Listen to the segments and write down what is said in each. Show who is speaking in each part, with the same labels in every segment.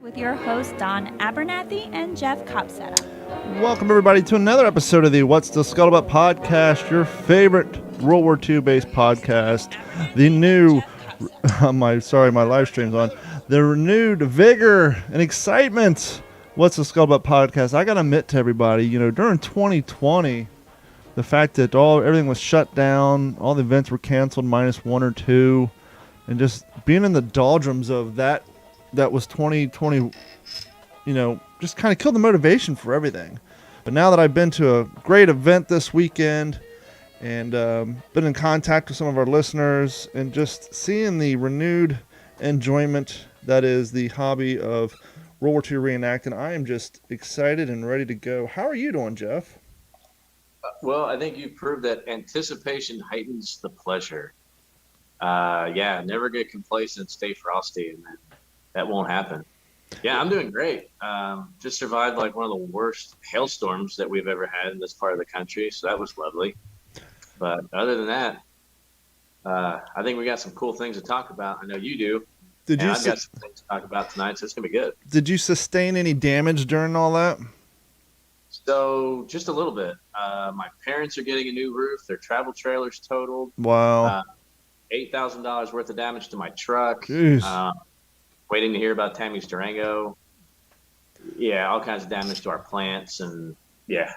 Speaker 1: with your hosts Don Abernathy and Jeff Copsetta.
Speaker 2: Welcome everybody to another episode of the What's the Scuttlebutt podcast, your favorite World War II based podcast. The new, my live stream's on. The renewed vigor and excitement. What's the Scuttlebutt podcast? I gotta admit to everybody, during 2020, the fact that everything was shut down, all the events were canceled minus one or two, and just being in the doldrums of that was 2020, just kind of killed the motivation for everything. But now that I've been to a great event this weekend and been in contact with some of our listeners and just seeing the renewed enjoyment that is the hobby of World War II reenacting, I am just excited and ready to go. How are you doing, Jeff?
Speaker 3: Well, I think you've proved that anticipation heightens the pleasure. Never get complacent, stay frosty, and that won't happen. Yeah, I'm doing great. Just survived like one of the worst hailstorms that we've ever had in this part of the country, so that was lovely. But other than that, I think we got some cool things to talk about. I know you do. I've got some things to talk about tonight, so it's going to be good.
Speaker 2: Did you sustain any damage during all that?
Speaker 3: So just a little bit. My parents are getting a new roof. Their travel trailer's totaled.
Speaker 2: Wow.
Speaker 3: $8,000 worth of damage to my truck. Waiting to hear about Tammy's Durango. Yeah, all kinds of damage to our plants, and yeah.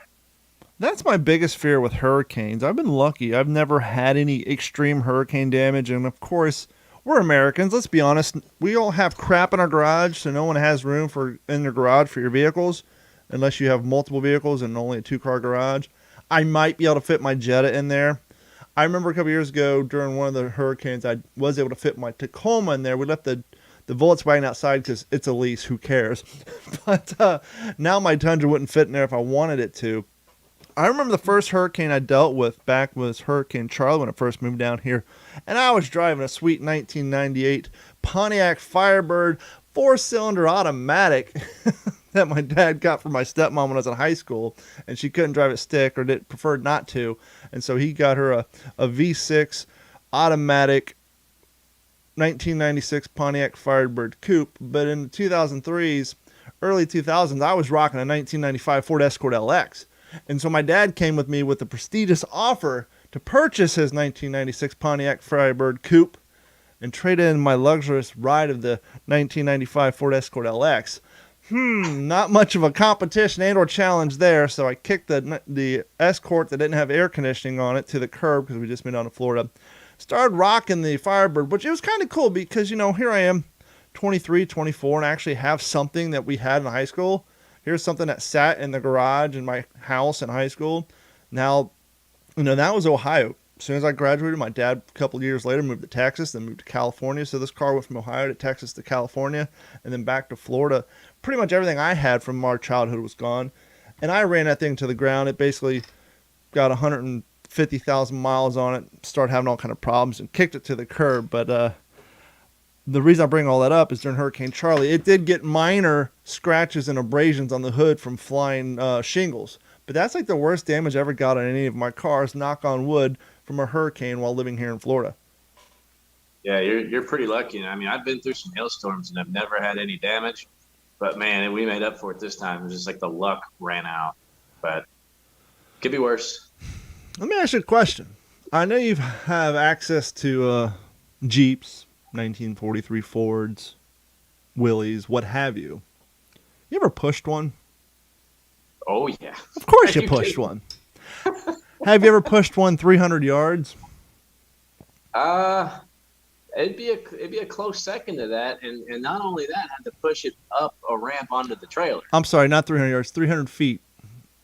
Speaker 2: That's my biggest fear with hurricanes. I've been lucky. I've never had any extreme hurricane damage, and of course, we're Americans. Let's be honest. We all have crap in our garage, so no one has room in their garage for your vehicles, unless you have multiple vehicles and only a 2-car garage. I might be able to fit my Jetta in there. I remember a couple years ago during one of the hurricanes, I was able to fit my Tacoma in there. We left the Volkswagen outside because it's a lease. Who cares? But now my Tundra wouldn't fit in there if I wanted it to. I remember the first hurricane I dealt with back was Hurricane Charlie when I first moved down here. And I was driving a sweet 1998 Pontiac Firebird 4-cylinder automatic that my dad got from my stepmom when I was in high school. And she couldn't drive it stick or preferred not to. And so he got her a V6 automatic 1996 Pontiac Firebird Coupe, but in the 2003s, early 2000s, I was rocking a 1995 Ford Escort LX. And so my dad came with me with the prestigious offer to purchase his 1996 Pontiac Firebird Coupe and trade in my luxurious ride of the 1995 Ford Escort LX. Not much of a competition and or challenge there, so I kicked the Escort that didn't have air conditioning on it to the curb because we just moved down to Florida. Started rocking the Firebird, which it was kind of cool because, here I am, 23, 24, and I actually have something that we had in high school. Here's something that sat in the garage in my house in high school. Now, that was Ohio. As soon as I graduated, my dad, a couple of years later, moved to Texas, then moved to California. So this car went from Ohio to Texas to California, and then back to Florida. Pretty much everything I had from our childhood was gone. And I ran that thing to the ground. It basically got 150,000 miles on it, started having all kind of problems, and kicked it to the curb. But the reason I bring all that up is during Hurricane Charlie, it did get minor scratches and abrasions on the hood from flying shingles. But that's like the worst damage I ever got on any of my cars, knock on wood, from a hurricane while living here in Florida.
Speaker 3: Yeah, you're pretty lucky. I mean, I've been through some hailstorms and I've never had any damage. But, man, we made up for it this time. It was just like the luck ran out. But it could be worse.
Speaker 2: Let me ask you a question. I know you have access to Jeeps, 1943 Fords, Willys, what have you. You ever pushed one?
Speaker 3: Oh, yeah.
Speaker 2: Of course you pushed one. Have you ever pushed one 300 yards?
Speaker 3: It'd be a close second to that. And not only that, I had to push it up a ramp onto the trailer.
Speaker 2: I'm sorry, not 300 yards, 300 feet.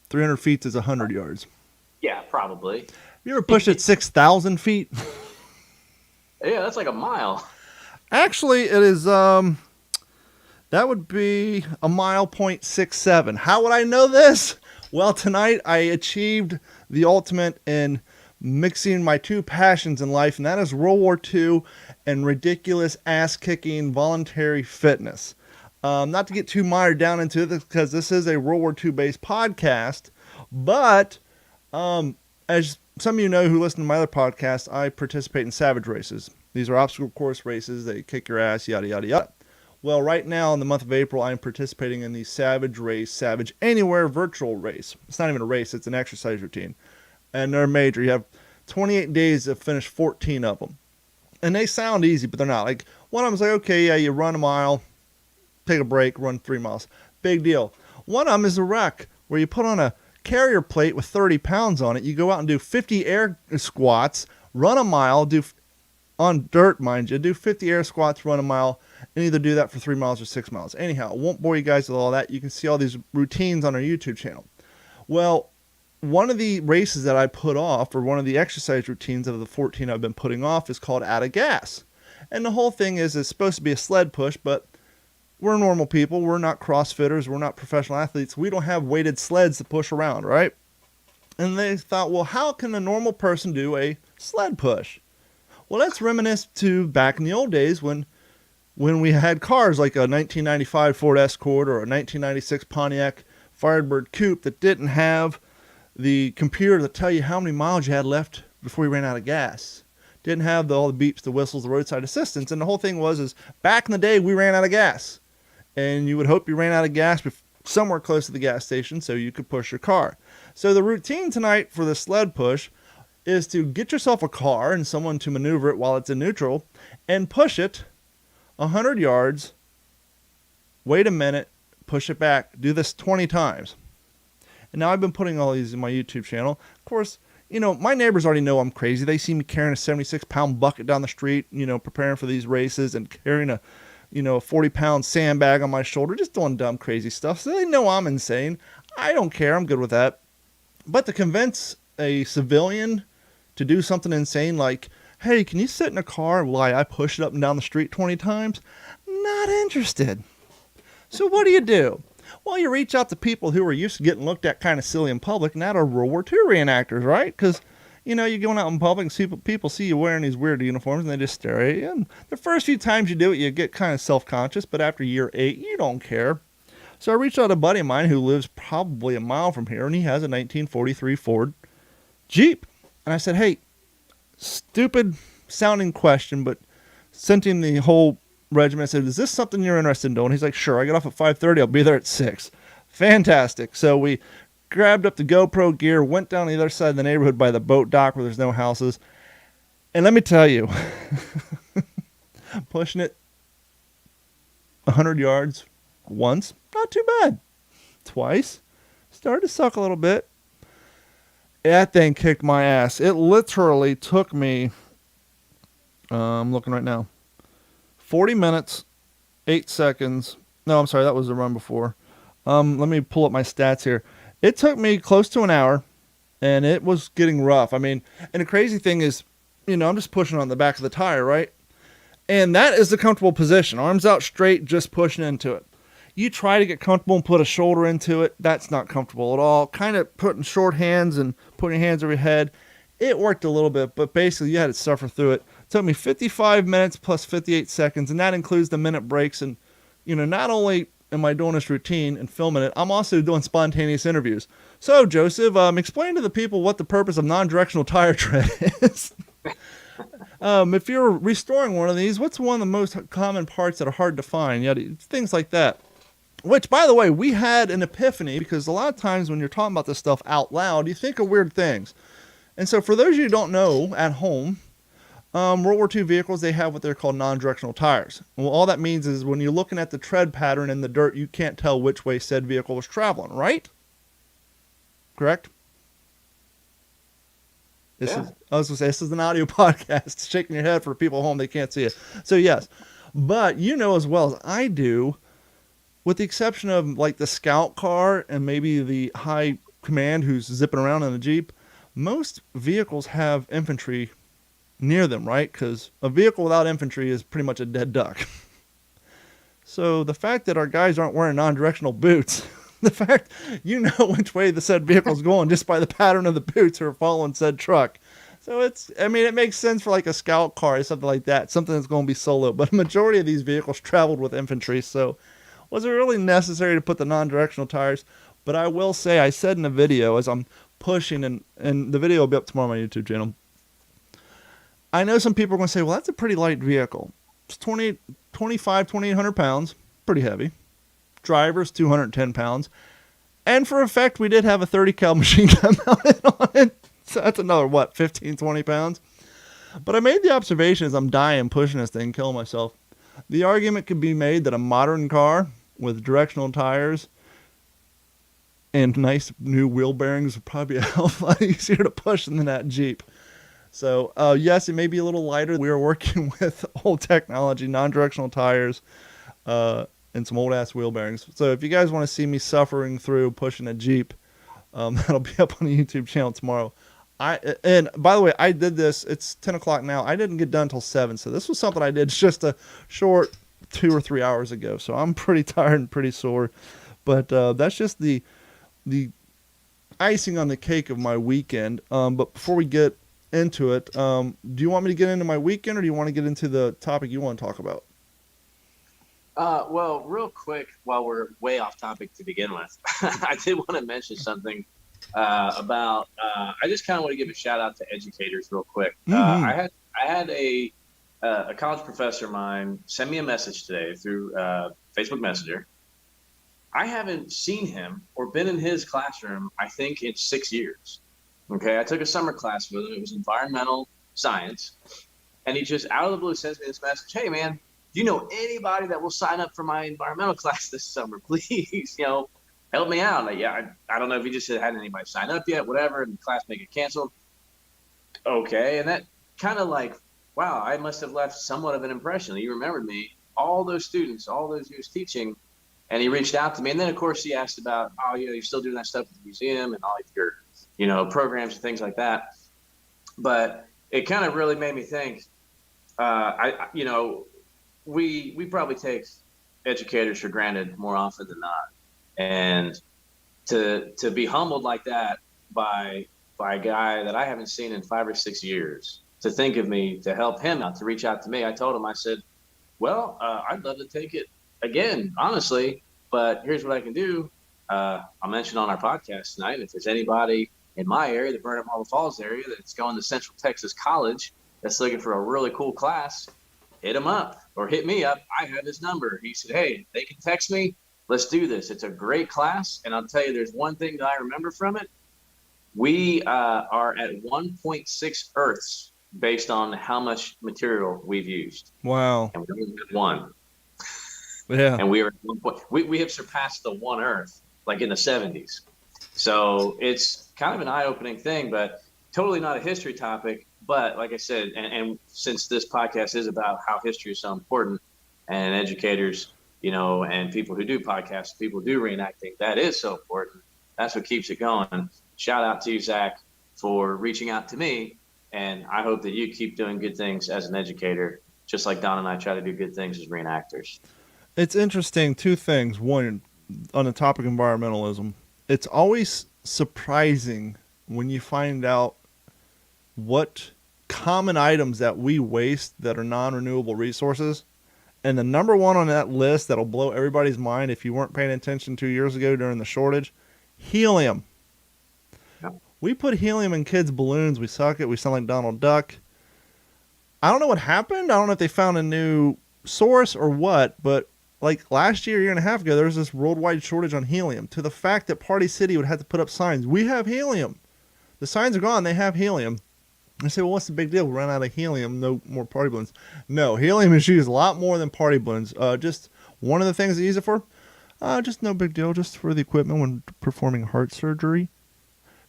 Speaker 2: 300 feet is 100 yards.
Speaker 3: Yeah, probably.
Speaker 2: You ever pushed it 6,000 feet?
Speaker 3: Yeah, that's like a mile.
Speaker 2: Actually, it is, that would be a mile .67. How would I know this? Well, tonight I achieved the ultimate in mixing my two passions in life, and that is World War II and ridiculous ass-kicking voluntary fitness. Not to get too mired down into this, because this is a World War II based podcast, but as some of you know who listen to my other podcast, I participate in Savage races. These are obstacle course races. They kick your ass, yada, yada, yada. Well, right now in the month of April, I'm participating in the Savage Race, Savage Anywhere virtual race. It's not even a race, it's an exercise routine. And they're major. You have 28 days to finish 14 of them. And they sound easy, but they're not. Like, one of them's like, okay, yeah, you run a mile, take a break, run 3 miles. Big deal. One of them is a wreck, where you put on a carrier plate with 30 pounds on it. You go out and do 50 air squats, run a mile, on dirt, mind you, do 50 air squats, run a mile, and either do that for 3 miles or 6 miles. Anyhow, I won't bore you guys with all that. You can see all these routines on our YouTube channel. Well, one of the races that I put off, or one of the exercise routines of the 14 I've been putting off, is called Out of Gas. And the whole thing is, it's supposed to be a sled push, but we're normal people. We're not CrossFitters. We're not professional athletes. We don't have weighted sleds to push around, right? And they thought, well, how can a normal person do a sled push? Well, let's reminisce to back in the old days when we had cars like a 1995 Ford Escort or a 1996 Pontiac Firebird Coupe that didn't have the computer to tell you how many miles you had left before you ran out of gas. Didn't have all the beeps, the whistles, the roadside assistance. And the whole thing was back in the day, we ran out of gas. And you would hope you ran out of gas somewhere close to the gas station so you could push your car. So the routine tonight for the sled push is to get yourself a car and someone to maneuver it while it's in neutral and push it 100 yards, wait a minute, push it back. Do this 20 times. And now I've been putting all these in my YouTube channel. Of course, my neighbors already know I'm crazy. They see me carrying a 76-pound bucket down the street, preparing for these races, and carrying a 40-pound sandbag on my shoulder, just doing dumb, crazy stuff. So they know I'm insane. I don't care. I'm good with that. But to convince a civilian to do something insane like, hey, can you sit in a car while I push it up and down the street 20 times? Not interested. So what do? Well, you reach out to people who are used to getting looked at kind of silly in public, and that are World War II reenactors, right? Because, you're going out in public and people see you wearing these weird uniforms, and they just stare at you. And the first few times you do it, you get kind of self-conscious, but after year 8, you don't care. So I reached out to a buddy of mine who lives probably a mile from here, and he has a 1943 Ford Jeep. And I said, hey, stupid sounding question, but sent him the whole regiment. I said, is this something you're interested in doing? He's like, sure. I get off at 5:30. I'll be there at 6. Fantastic. So we grabbed up the GoPro gear, went down the other side of the neighborhood by the boat dock where there's no houses. And let me tell you, pushing it 100 yards once, not too bad. Twice, started to suck a little bit. That thing kicked my ass. It literally took me, I'm looking right now, 40 minutes, 8 seconds. No, I'm sorry, that was the run before. Let me pull up my stats here. It took me close to an hour, and it was getting rough. I mean, and the crazy thing is, I'm just pushing on the back of the tire, right? And that is the comfortable position. Arms out straight, just pushing into it. You try to get comfortable and put a shoulder into it. That's not comfortable at all. Kind of putting short hands and putting your hands over your head. It worked a little bit, but basically you had to suffer through it. It took me 55 minutes plus 58 seconds, and that includes the minute breaks. And, not only am I doing this routine and filming it, I'm also doing spontaneous interviews. So, Joseph, explain to the people what the purpose of non-directional tire tread is. If you're restoring one of these, what's one of the most common parts that are hard to find? Things like that. Which, by the way, we had an epiphany, because a lot of times when you're talking about this stuff out loud, you think of weird things. And so for those of you who don't know at home, World War II vehicles, they have what they're called non-directional tires. Well, all that means is when you're looking at the tread pattern in the dirt, you can't tell which way said vehicle was traveling, right? Correct? I was going to say, this is an audio podcast. Shaking your head for people at home, they can't see it. So yes, but as well as I do, with the exception of like the scout car and maybe the high command who's zipping around in a Jeep, most vehicles have infantry near them, right? Because a vehicle without infantry is pretty much a dead duck. So the fact that our guys aren't wearing non-directional boots, the fact which way the said vehicle's going just by the pattern of the boots who are following said truck. So it makes sense for like a scout car or something like that, something that's going to be solo. But a majority of these vehicles traveled with infantry, so was it really necessary to put the non-directional tires? But I will say, I said in the video as I'm pushing, and the video will be up tomorrow on my YouTube channel, I know some people are going to say, well, that's a pretty light vehicle. It's 2,800 pounds. Pretty heavy. Driver's 210 pounds. And for effect, we did have a 30 cal machine gun mounted on it. So that's another, 15, 20 pounds? But I made the observation as I'm dying pushing this thing, killing myself. The argument could be made that a modern car with directional tires and nice new wheel bearings would probably be a hell of a lot easier to push than that Jeep. So, yes, it may be a little lighter. We are working with old technology, non-directional tires, and some old-ass wheel bearings. So if you guys want to see me suffering through pushing a Jeep, that'll be up on the YouTube channel tomorrow. And by the way, I did this. It's 10 o'clock now. I didn't get done until 7, so this was something I did just a short 2 or 3 hours ago. So I'm pretty tired and pretty sore. But that's just the icing on the cake of my weekend. But before we get into it, do you want me to get into my weekend, or do you want to get into the topic you want to talk about?
Speaker 3: Well, real quick, while we're way off topic to begin with, I did want to mention something about. I just kind of want to give a shout out to educators, real quick. I had a college professor of mine send me a message today through Facebook Messenger. I haven't seen him or been in his classroom, I think, in 6 years. Okay, I took a summer class with him. It was environmental science, and he just out of the blue sends me this message: "Hey, man, do you know anybody that will sign up for my environmental class this summer? Please, help me out." Like, yeah, I don't know if he just hadn't anybody sign up yet, whatever, and the class may get canceled. Okay, and that kind of like, wow, I must have left somewhat of an impression. He remembered me, all those students, all those years teaching, and he reached out to me. And then, of course, he asked about, oh, you're still doing that stuff at the museum and all of your, programs and things like that. But it kind of really made me think, we probably take educators for granted more often than not. And to be humbled like that by a guy that I haven't seen in 5 or 6 years, to think of me, to help him out, to reach out to me, I told him, I said, well, I'd love to take it again, honestly, but here's what I can do. I'll mention on our podcast tonight, if there's anybody in my area, the Burnham Marble Falls area, that's going to Central Texas College that's looking for a really cool class, hit him up or hit me up. I have his number. He said, hey, they can text me. Let's do this. It's a great class. And I'll tell you, there's one thing that I remember from it. We are at 1.6 Earths based on how much material we've used.
Speaker 2: Wow.
Speaker 3: And we only had one.
Speaker 2: Yeah.
Speaker 3: And we are at 1 point. We have surpassed the 1 Earth like in the 70s. So it's kind of an eye-opening thing, but totally not a history topic. But like I said, and since this podcast is about how history is so important, and educators, and people who do podcasts, people do reenacting, that is so important. That's what keeps it going. Shout out to you, Zach, for reaching out to me. And I hope that you keep doing good things as an educator, just like Don and I try to do good things as reenactors.
Speaker 2: It's interesting, two things. One, on the topic of environmentalism, it's always surprising when you find out what common items that we waste that are non-renewable resources. And the number one on that list that'll blow everybody's mind if you weren't paying attention 2 years ago during the shortage, helium.
Speaker 3: Yep.
Speaker 2: We put helium in kids' balloons. We suck it. We sound like Donald Duck. I don't know what happened. I don't know if they found a new source or what, but like last year and a half ago, there was this worldwide shortage on helium, to the fact that Party City would have to put up signs. We have helium. The signs are gone. They have helium. I say, well, what's the big deal? We ran out of helium. No more party balloons. No, helium is used a lot more than party balloons. Just one of the things they use it for, just no big deal. Just for the equipment when performing heart surgery.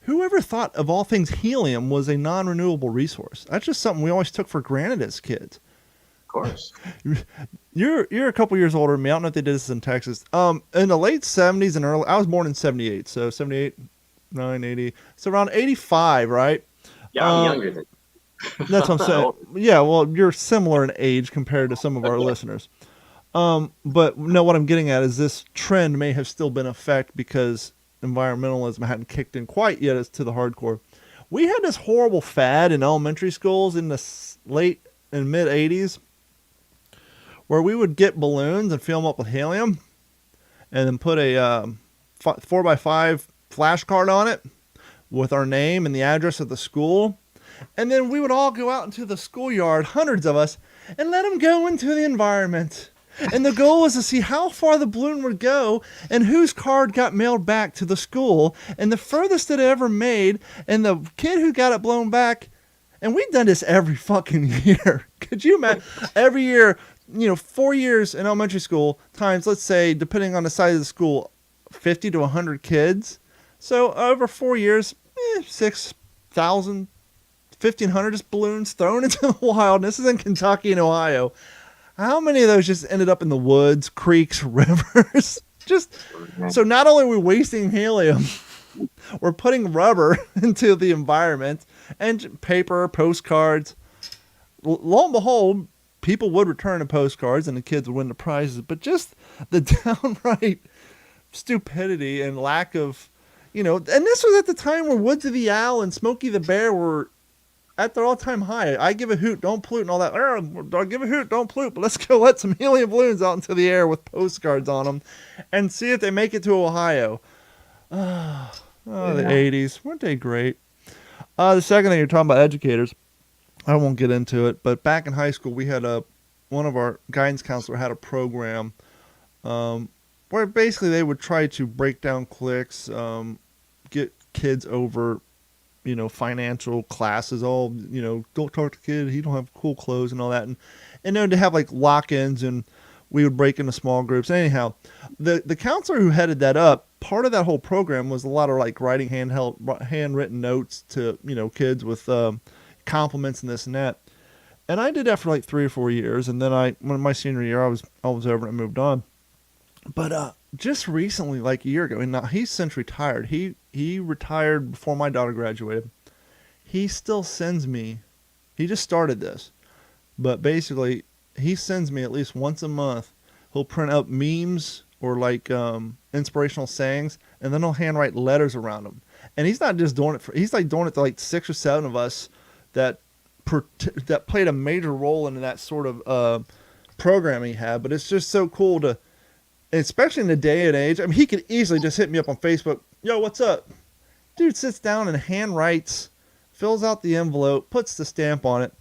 Speaker 2: Whoever thought of all things helium was a non-renewable resource? That's just something we always took for granted as kids.
Speaker 3: Of course.
Speaker 2: You're a couple years older than me. I don't know if they did this in Texas. In the late 70s and early, I was born in 78, so 78, 9, 80. So around 85, right?
Speaker 3: Yeah, I'm younger than you.
Speaker 2: That's what I'm saying. Yeah, well, you're similar in age compared to some of our listeners. But no, what I'm getting at is this trend may have still been in effect because environmentalism hadn't kicked in quite yet as to the hardcore. We had this horrible fad in elementary schools in the late and mid 80s where we would get balloons and fill them up with helium and then put a 4x5 flashcard on it with our name and the address of the school. And then we would all go out into the schoolyard, hundreds of us, and let them go into the environment. And the goal was to see how far the balloon would go and whose card got mailed back to the school. And the furthest it ever made, and the kid who got it blown back, and we've done this every fucking year. Could you imagine? Every year, 4 years in elementary school times, let's say, depending on the size of the school, 50 to 100 kids. So over 4 years, 6,000, 1,500 just balloons thrown into the wild. And this is in Kentucky and Ohio. How many of those just ended up in the woods, creeks, rivers? So not only are we wasting helium, we're putting rubber into the environment and paper, postcards. Lo and behold, people would return the postcards and the kids would win the prizes. But just the downright stupidity and lack of, and this was at the time where Woods of the Owl and Smokey the Bear were at their all-time high. I give a hoot, don't pollute, and all that. I give a hoot, don't pollute, but let's go let some helium balloons out into the air with postcards on them and see if they make it to Ohio. The 80s. Weren't they great? The second thing, you're talking about educators. I won't get into it, but back in high school, we had one of our guidance counselor had a program where basically they would try to break down cliques, get kids over financial classes, don't talk to kid, he don't have cool clothes and all that. And then to have like lock-ins, and we would break into small groups. Anyhow, the counselor who headed that up, part of that whole program was a lot of like writing handwritten notes to, kids with compliments and this and that. And I did that for like 3 or 4 years. And then when my senior year, I was over and moved on. But just recently, like a year ago, and now he's since retired. He retired before my daughter graduated. He still sends me, he just started this, but basically he sends me at least once a month. He'll print out memes or like inspirational sayings, and then he'll handwrite letters around them. And he's not just doing it he's like doing it to like 6 or 7 of us that played a major role in that sort of program he had. But it's just so cool to, especially in the day and age. I mean, he could easily just hit me up on Facebook. Yo, what's up? Dude sits down and handwrites, fills out the envelope, puts the stamp on it.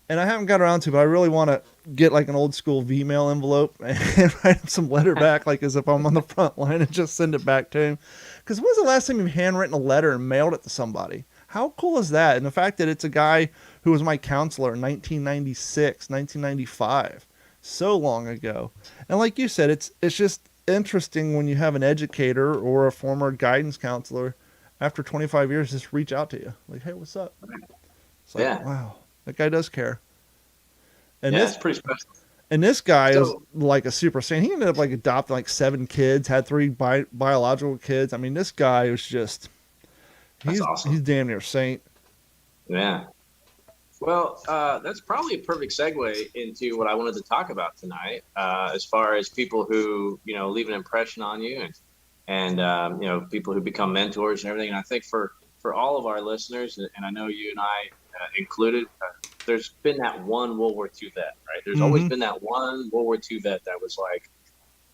Speaker 2: And I haven't got around to it, but I really want to get like an old school V-mail envelope and write him some letter back, like as if I'm on the front line, and just send it back to him. Because when's the last time you've handwritten a letter and mailed it to somebody? How cool is that? And the fact that it's a guy who was my counselor in 1996, 1995. So long ago. And like you said, it's just interesting when you have an educator or a former guidance counselor after 25 years just reach out to you like, hey, what's up? It's like, wow, that guy does care. And
Speaker 3: it's pretty special.
Speaker 2: And this guy is like a super saint. He ended up like adopting like 7 kids, had 3 biological kids. I mean, this guy was just, he's awesome. He's damn near a saint.
Speaker 3: Yeah. Well, that's probably a perfect segue into what I wanted to talk about tonight, as far as people who, leave an impression on you and people who become mentors and everything. And I think for all of our listeners, and I know you and I included, there's been that one World War II vet, right? There's always been that one World War II vet that was like,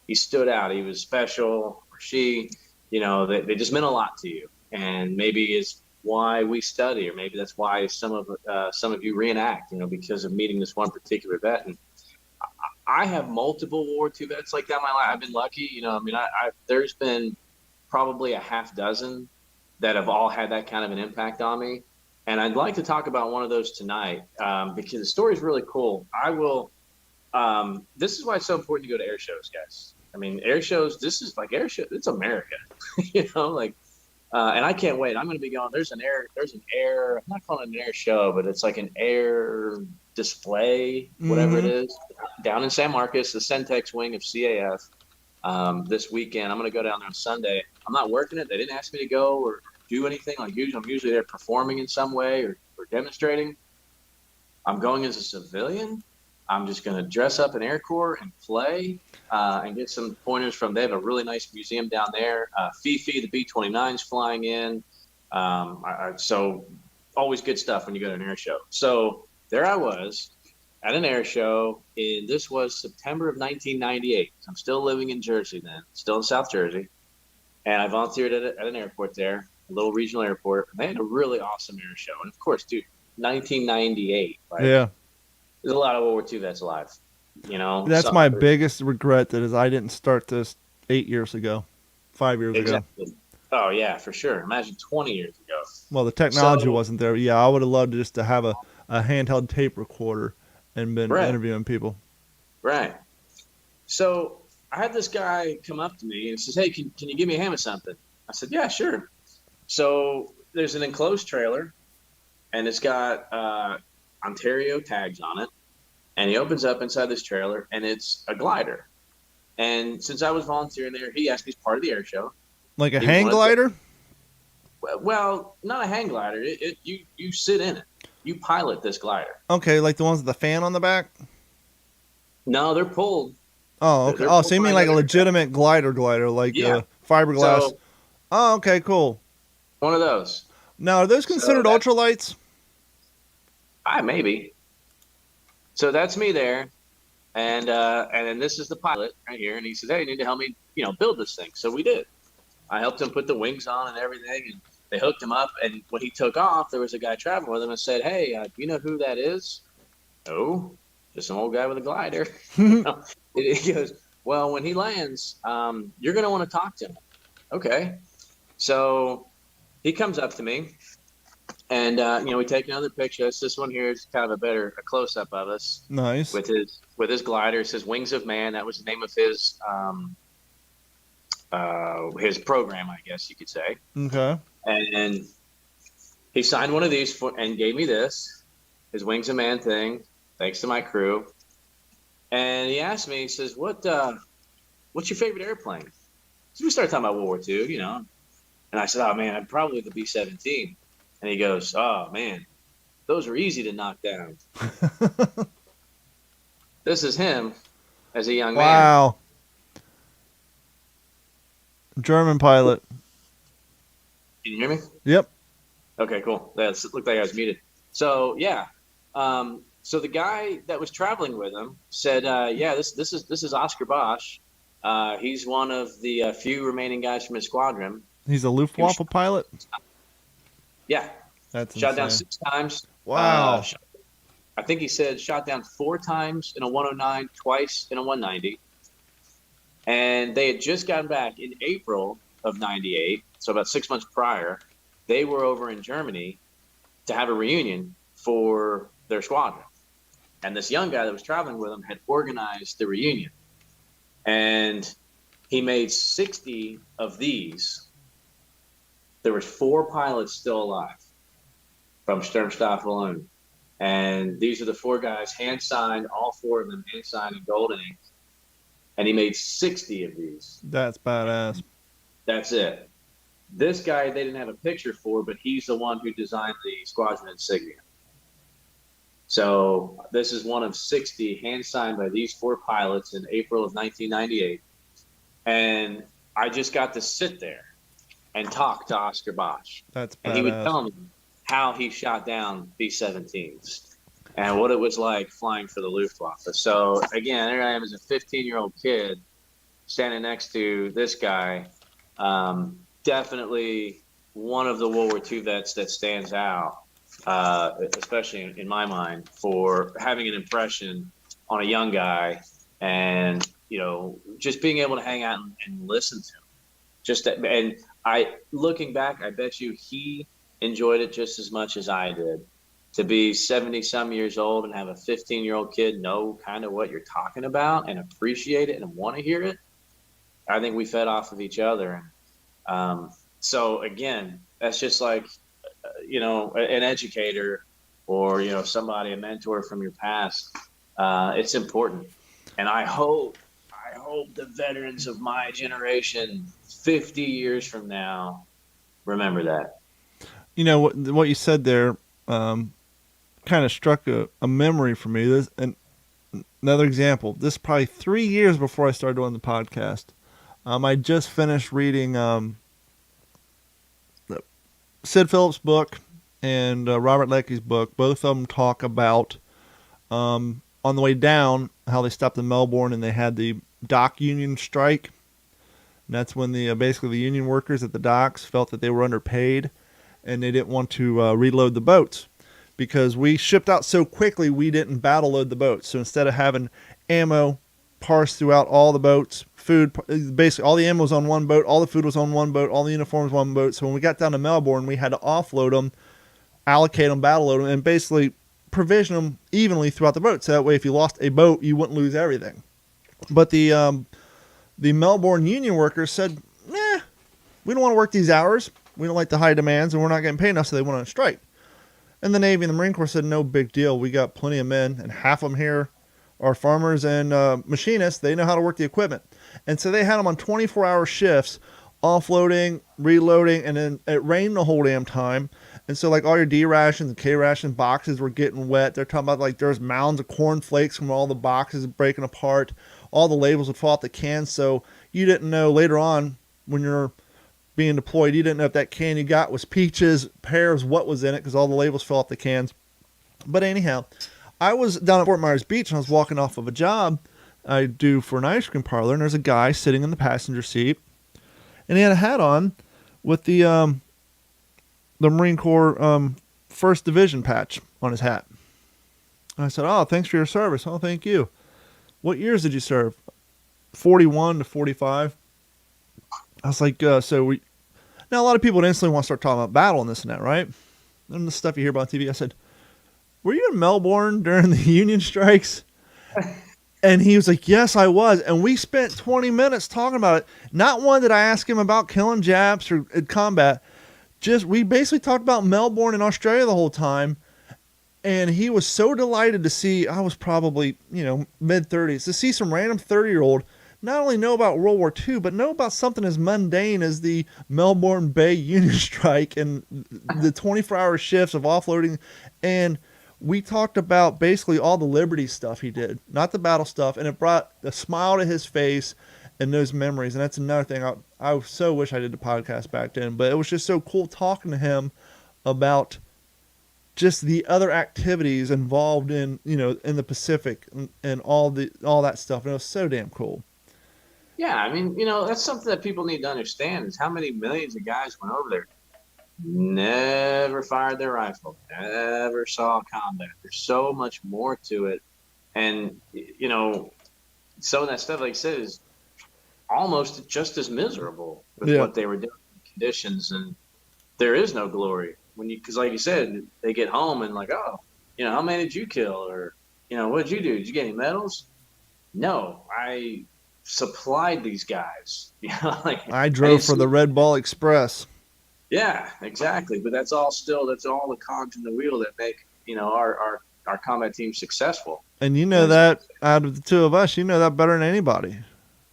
Speaker 3: he stood out, he was special, or she, they just meant a lot to you. And maybe it's why we study, or maybe that's why some of you reenact, because of meeting this one particular vet. And I have multiple World War II vets like that in my life. I've been lucky, there's been probably a half dozen that have all had that kind of an impact on me. And I'd like to talk about one of those tonight, because the story is really cool. This is why it's so important to go to air shows, guys. I mean, air shows, this is like air show. It's America, and I can't wait. I'm going to be going. There's an air. I'm not calling it an air show, but it's like an air display, whatever it is, down in San Marcos, the Centex wing of CAF. This weekend, I'm going to go down there on Sunday. I'm not working it. They didn't ask me to go or do anything. I'm usually there performing in some way or demonstrating. I'm going as a civilian. I'm just going to dress up in Air Corps and play and get some pointers from. They have a really nice museum down there. Fifi, the B-29's flying in. So always good stuff when you go to an air show. So there I was at an air show. This was September of 1998. I'm still living in Jersey then, still in South Jersey. And I volunteered at an airport there, a little regional airport. They had a really awesome air show. And of course, dude, 1998. Like,
Speaker 2: Yeah.
Speaker 3: there's a lot of World War II vets alive. You know,
Speaker 2: That's my biggest regret, that is I didn't start this 8 years ago, 5 years ago.
Speaker 3: exactly. Oh yeah, for sure. Imagine 20 years ago.
Speaker 2: Well, the technology wasn't there. Yeah, I would have loved just to have a handheld tape recorder and been
Speaker 3: Right,
Speaker 2: interviewing people.
Speaker 3: right. So I had this guy come up to me and says, "Hey, can you give me a hand with something?" I said, "Yeah, sure." So there's an enclosed trailer, and it's got Ontario tags on it. And he opens up inside this trailer, and it's a glider. And since I was volunteering there, he asked me as part of the air show.
Speaker 2: Like a
Speaker 3: He
Speaker 2: hang
Speaker 3: wanted
Speaker 2: glider?
Speaker 3: well, not a hang glider. You sit in it. You pilot this glider.
Speaker 2: Okay, like the ones with the fan on the back?
Speaker 3: No, they're pulled.
Speaker 2: Oh, okay.
Speaker 3: They're
Speaker 2: Oh,
Speaker 3: pulled
Speaker 2: so you
Speaker 3: by
Speaker 2: mean like a
Speaker 3: another guy.
Speaker 2: legitimate glider, like
Speaker 3: Yeah.
Speaker 2: fiberglass?
Speaker 3: So
Speaker 2: Oh, okay, cool.
Speaker 3: one of those.
Speaker 2: Now, are those
Speaker 3: So
Speaker 2: considered
Speaker 3: that's
Speaker 2: ultralights?
Speaker 3: maybe. So that's me there, and then this is the pilot right here, and he says, "Hey, you need to help me, build this thing." So we did. I helped him put the wings on and everything, and they hooked him up. And when he took off, there was a guy traveling with him and said, "Hey, do you know who that is?" "No, just some old guy with a glider." He goes, "Well, when he lands, you're going to want to talk to him." Okay. So he comes up to me, and we take another picture. This one here is kind of a close up of us
Speaker 2: Nice.
Speaker 3: with his glider. It says "Wings of Man." That was the name of his program, I guess you could say.
Speaker 2: Okay.
Speaker 3: And he signed one of these and gave me this, his Wings of Man thing, thanks to my crew. And he asked me, he says, what's your favorite airplane? So we started talking about World War II, and I said, "Oh man, probably the B-17. And he goes, "Oh man, those are easy to knock down." This is him as a young man.
Speaker 2: Wow. German pilot.
Speaker 3: Can you hear me?
Speaker 2: Yep.
Speaker 3: Okay, cool. That looked like I was muted. So yeah, so the guy that was traveling with him said, "Yeah, this is Oscar Bosch. He's one of the few remaining guys from his squadron."
Speaker 2: He's a Luftwaffe pilot?
Speaker 3: Yeah,
Speaker 2: That's
Speaker 3: shot
Speaker 2: insane.
Speaker 3: down 6 times.
Speaker 2: Wow.
Speaker 3: I think he said shot down 4 times in a 109, twice in a 190. And they had just gotten back in April of '98, so about 6 months prior. They were over in Germany to have a reunion for their squadron. And this young guy that was traveling with him had organized the reunion. And he made 60 of these. There was 4 pilots still alive from Sturmstaffel. And these are the 4 guys, hand-signed, all 4 of them hand-signed in gold ink. And he made 60 of these.
Speaker 2: That's badass.
Speaker 3: That's it. This guy they didn't have a picture for, but he's the one who designed the squadron insignia. So this is one of 60 hand-signed by these 4 pilots in April of 1998. And I just got to sit there and talk to Oscar Bosch.
Speaker 2: That's badass.
Speaker 3: And he would tell me how he shot down B-17s and what it was like flying for the Luftwaffe. So, again, there I am as a 15-year-old kid standing next to this guy. Definitely one of the World War II vets that stands out, especially in my mind, for having an impression on a young guy and, just being able to hang out and listen to him. And looking back, I bet you he enjoyed it just as much as I did. To be 70-some years old and have a 15-year-old kid know kind of what you're talking about and appreciate it and want to hear it, I think we fed off of each other. So, again, that's just like, an educator or, somebody, a mentor from your past. It's important. And I hope the veterans of my generation 50 years from now remember that.
Speaker 2: What you said there kind of struck a memory for me. This and another example. This is probably 3 years before I started doing the podcast. I just finished reading Sid Phillips' book and Robert Leckie's book. Both of them talk about on the way down how they stopped in Melbourne and they had the dock union strike. And that's when basically the union workers at the docks felt that they were underpaid and they didn't want to reload the boats because we shipped out so quickly we didn't battle load the boats. So instead of having ammo parsed throughout all the boats, food, basically all the ammo was on one boat, all the food was on one boat, all the uniforms on one boat. So when we got down to Melbourne, we had to offload them, allocate them, battle load them, and basically provision them evenly throughout the boat. So that way if you lost a boat, you wouldn't lose everything. But the Melbourne union workers said, we don't want to work these hours. We don't like the high demands, and we're not getting paid enough, so they went on strike. And the Navy and the Marine Corps said, no big deal. We got plenty of men, and half of them here are farmers and machinists. They know how to work the equipment. And so they had them on 24-hour shifts, offloading, reloading, and then it rained the whole damn time. And so like all your D rations and K ration boxes were getting wet. They're talking about like there's mounds of corn flakes from all the boxes breaking apart. All the labels would fall off the cans. So you didn't know later on when you're being deployed, you didn't know if that can you got was peaches, pears, what was in it, because all the labels fell off the cans. But anyhow, I was down at Fort Myers Beach and I was walking off of a job I do for an ice cream parlor, and there's a guy sitting in the passenger seat, and he had a hat on with the Marine Corps First Division patch on his hat. And I said, "Oh, thanks for your service." "Oh, thank you." "What years did you serve?" 41 to 45. I was like, now a lot of people would instantly want to start talking about battle and this and that, right? And the stuff you hear about on TV. I said, "Were you in Melbourne during the Union strikes?" And he was like, "Yes, I was." And we spent 20 minutes talking about it. Not one did I ask him about killing Japs or combat. We basically talked about Melbourne and Australia the whole time. And he was so delighted to see, I was probably, mid-30s, to see some random 30-year-old not only know about World War II, but know about something as mundane as the Melbourne Bay Union strike and the 24-hour shifts of offloading. And we talked about basically all the Liberty stuff he did, not the battle stuff, and it brought a smile to his face and those memories. And that's another thing. I so wish I did the podcast back then, but it was just so cool talking to him about just the other activities involved in the Pacific and all that stuff. And it was so damn cool.
Speaker 3: Yeah, I mean, that's something that people need to understand is how many millions of guys went over there, never fired their rifle, never saw combat. There's so much more to it. And, some of that stuff, like I said, is almost just as miserable with what they were doing in conditions. And there is no glory because like you said, they get home and like, oh, how many did you kill? Or, what did you do? Did you get any medals? No, I supplied these guys.
Speaker 2: I drove for the Red Ball Express.
Speaker 3: Yeah, exactly. But that's all the cogs in the wheel that make our combat team successful.
Speaker 2: And that out of the two of us, that better than anybody.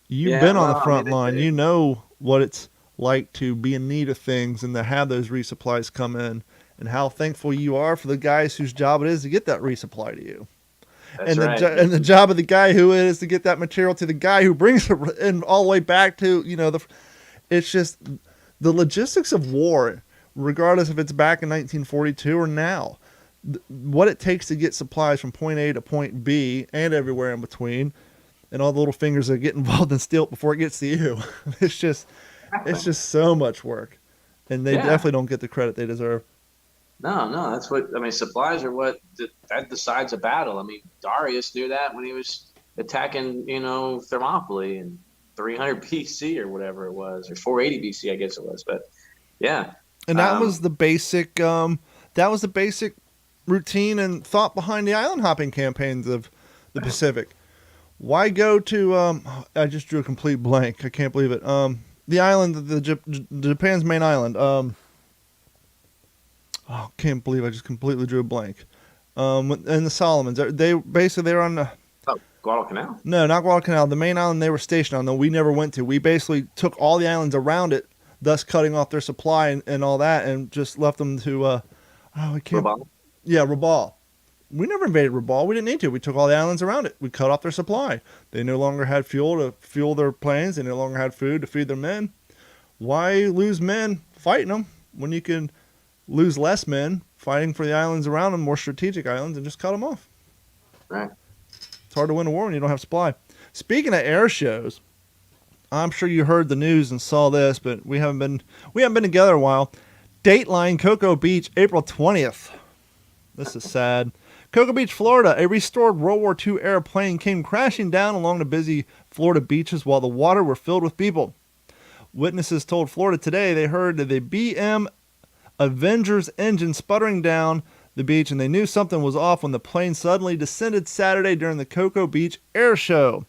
Speaker 2: You've been on the front line. You know what it's like to be in need of things and to have those resupplies come in, and how thankful you are for the guys whose job it is to get that resupply to you.
Speaker 3: That's right.
Speaker 2: And the job of the guy who it is to get that material to the guy who brings it and all the way back to, it's just the logistics of war, regardless if it's back in 1942 or now, what it takes to get supplies from point A to point B and everywhere in between, and all the little fingers that get involved in steel before it gets to you. It's just so much work, and they definitely don't get the credit they deserve.
Speaker 3: No, that's supplies are what that decides a battle. I mean, Darius knew that when he was attacking, Thermopylae in 300 BC or whatever it was, or 480 BC, I guess it was. But yeah.
Speaker 2: And that was the basic, routine and thought behind the island hopping campaigns of the Pacific. Why go to, I just drew a complete blank. I can't believe it. The island, Japan's main island, can't believe I just completely drew a blank. And the Solomons, they were on the...
Speaker 3: Guadalcanal?
Speaker 2: No, not Guadalcanal. The main island they were stationed on, though, we never went to. We basically took all the islands around it, thus cutting off their supply and all that, and just left them to...
Speaker 3: Rabaul?
Speaker 2: Yeah, Rabaul. We never invaded Rabaul. We didn't need to. We took all the islands around it. We cut off their supply. They no longer had fuel to fuel their planes. They no longer had food to feed their men. Why lose men fighting them when you can lose less men fighting for the islands around them, more strategic islands, and just cut them off?
Speaker 3: Right.
Speaker 2: It's hard to win a war when you don't have supply. Speaking of air shows, I'm sure you heard the news and saw this, but we haven't been together a while. Dateline Cocoa Beach, April 20th. This is sad. Cocoa Beach, Florida. A restored World War II era plane came crashing down along the busy Florida beaches while the water were filled with people. Witnesses told Florida Today they heard the BM Avengers engine sputtering down the beach, and they knew something was off when the plane suddenly descended Saturday during the Cocoa Beach Air Show.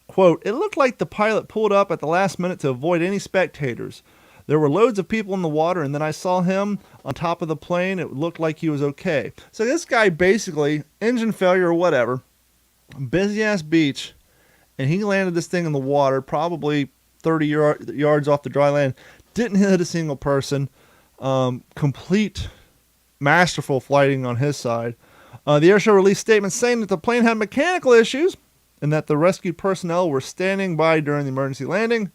Speaker 2: Quote, it looked like the pilot pulled up at the last minute to avoid any spectators. There were loads of people in the water, and then I saw him on top of the plane. It looked like he was okay. So this guy basically, engine failure or whatever, busy-ass beach, and he landed this thing in the water, probably 30 yards off the dry land, didn't hit a single person. Complete masterful flighting on his side. The airshow released statements saying that the plane had mechanical issues and that the rescued personnel were standing by during the emergency landing.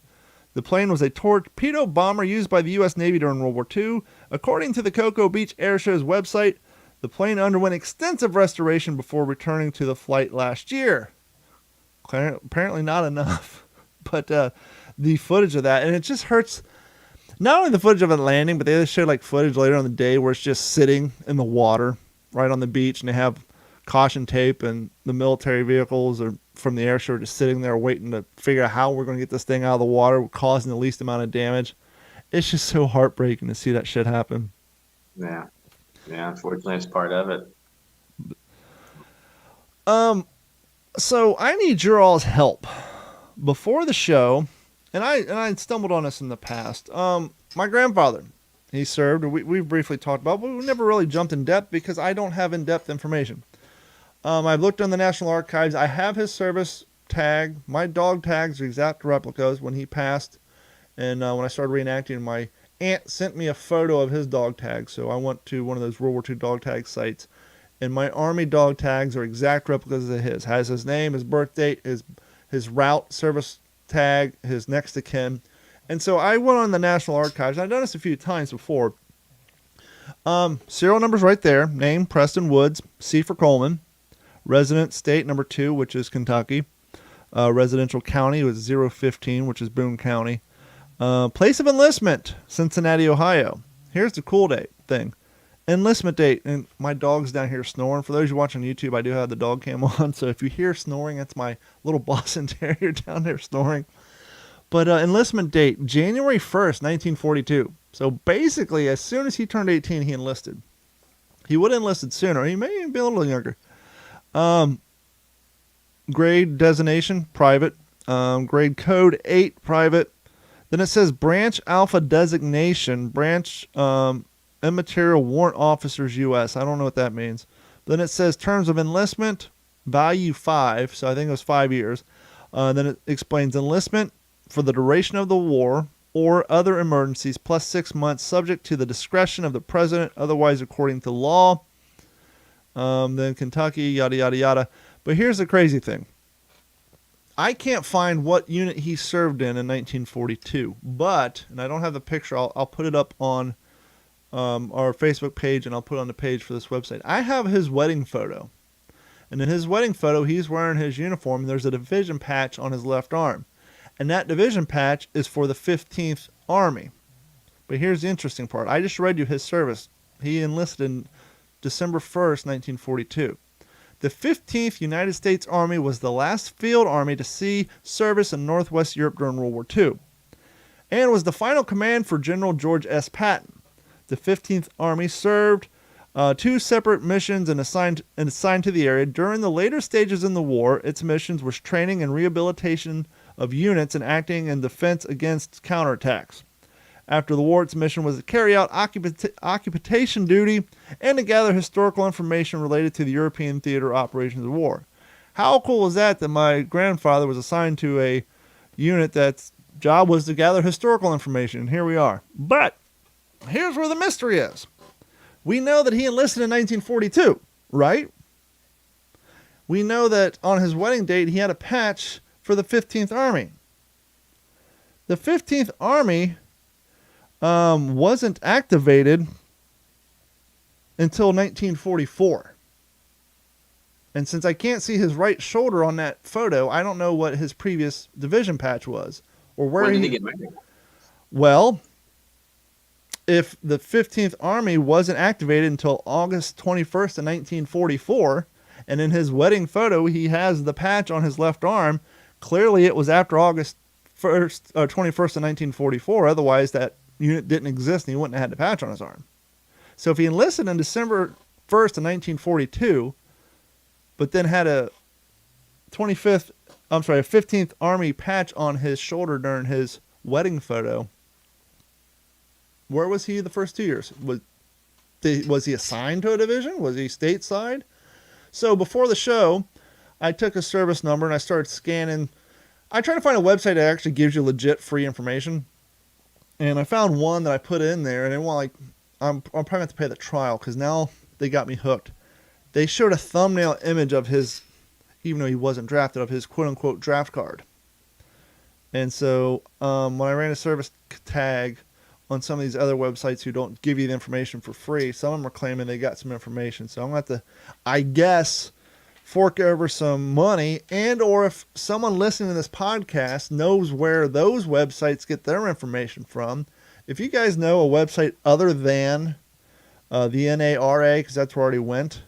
Speaker 2: The plane was a torpedo bomber used by the U.S. Navy during World War II. According to the Cocoa Beach Airshow's website, the plane underwent extensive restoration before returning to the flight last year. Apparently not enough. But the footage of that, and it just hurts. Not only the footage of it landing, but they showed like footage later on the day where it's just sitting in the water right on the beach, and they have caution tape, and the military vehicles are from the airshow just sitting there waiting to figure out how we're going to get this thing out of the water, causing the least amount of damage. It's just so heartbreaking to see that shit happen.
Speaker 3: Yeah. Yeah, unfortunately, it's part of it.
Speaker 2: So I need your all's help. Before the show, and I stumbled on this in the past. My grandfather, he served. We've briefly talked about, but we never really jumped in depth because I don't have in-depth information. I've looked on the National Archives. I have his service tag. My dog tags are exact replicas when he passed. And when I started reenacting, my aunt sent me a photo of his dog tag. So I went to one of those World War II dog tag sites. And my Army dog tags are exact replicas of his. Has his name, his birth date, his route, service tag, his next of kin. And so I went on the National Archives. I've done this a few times before. Serial number's right there. Name, Preston Woods. C for Coleman. Resident state number 2, which is Kentucky. Residential county was 015, which is Boone County. Place of enlistment, Cincinnati, Ohio. Here's the cool thing. Enlistment date. And my dog's down here snoring. For those who watch on YouTube, I do have the dog cam on. So if you hear snoring, that's my little Boston Terrier down there snoring. But enlistment date, January 1st, 1942. So basically, as soon as he turned 18, he enlisted. He would have enlisted sooner. He may even be a little younger. Grade designation, private. Grade code 8, private. Then it says branch alpha designation, branch immaterial warrant officers U.S. I don't know what that means. Then it says terms of enlistment, value 5. So I think it was 5 years. Then it explains enlistment for the duration of the war or other emergencies plus 6 months subject to the discretion of the president, otherwise according to law. Then Kentucky, yada, yada, yada. But here's the crazy thing. I can't find what unit he served in 1942. But, and I don't have the picture, I'll put it up on our Facebook page, and I'll put it on the page for this website. I have his wedding photo. And in his wedding photo, he's wearing his uniform, and there's a division patch on his left arm. And that division patch is for the 15th Army. But here's the interesting part. I just read you his service. He enlisted in December 1st, 1942. The 15th United States Army was the last field army to see service in Northwest Europe during World War II, and was the final command for General George S. Patton. The 15th Army served 2 separate missions and assigned to the area. During the later stages in the war, its missions was training and rehabilitation of units and acting in defense against counterattacks. After the war, its mission was to carry out occupation duty and to gather historical information related to the European theater operations of war. How cool was that my grandfather was assigned to a unit that's job was to gather historical information, and here we are. But here's where the mystery is. We know that he enlisted in 1942, right? We know that on his wedding date, he had a patch for the 15th Army. The 15th Army wasn't activated until 1944. And since I can't see his right shoulder on that photo, I don't know what his previous division patch was or where
Speaker 3: When did he get married?
Speaker 2: Well, if the 15th Army wasn't activated until August 21st of 1944, and in his wedding photo he has the patch on his left arm, clearly it was after August 21st of 1944. Otherwise, that unit didn't exist, and he wouldn't have had the patch on his arm. So if he enlisted on December 1st of 1942, but then had a 15th Army patch on his shoulder during his wedding photo, where was he the first 2 years? Was he assigned to a division? Was he stateside? So before the show, I took a service number and I started scanning. I tried to find a website that actually gives you legit free information. And I found one that I put in there, and I'm probably going to have to pay the trial because now they got me hooked. They showed a thumbnail image of his, even though he wasn't drafted, of his quote-unquote draft card. And so when I ran a service tag on some of these other websites who don't give you the information for free, some of them are claiming they got some information. So I'm going to have to, I guess, fork over some money, and or if someone listening to this podcast knows where those websites get their information from, if you guys know a website other than the NARA, because that's where I already went,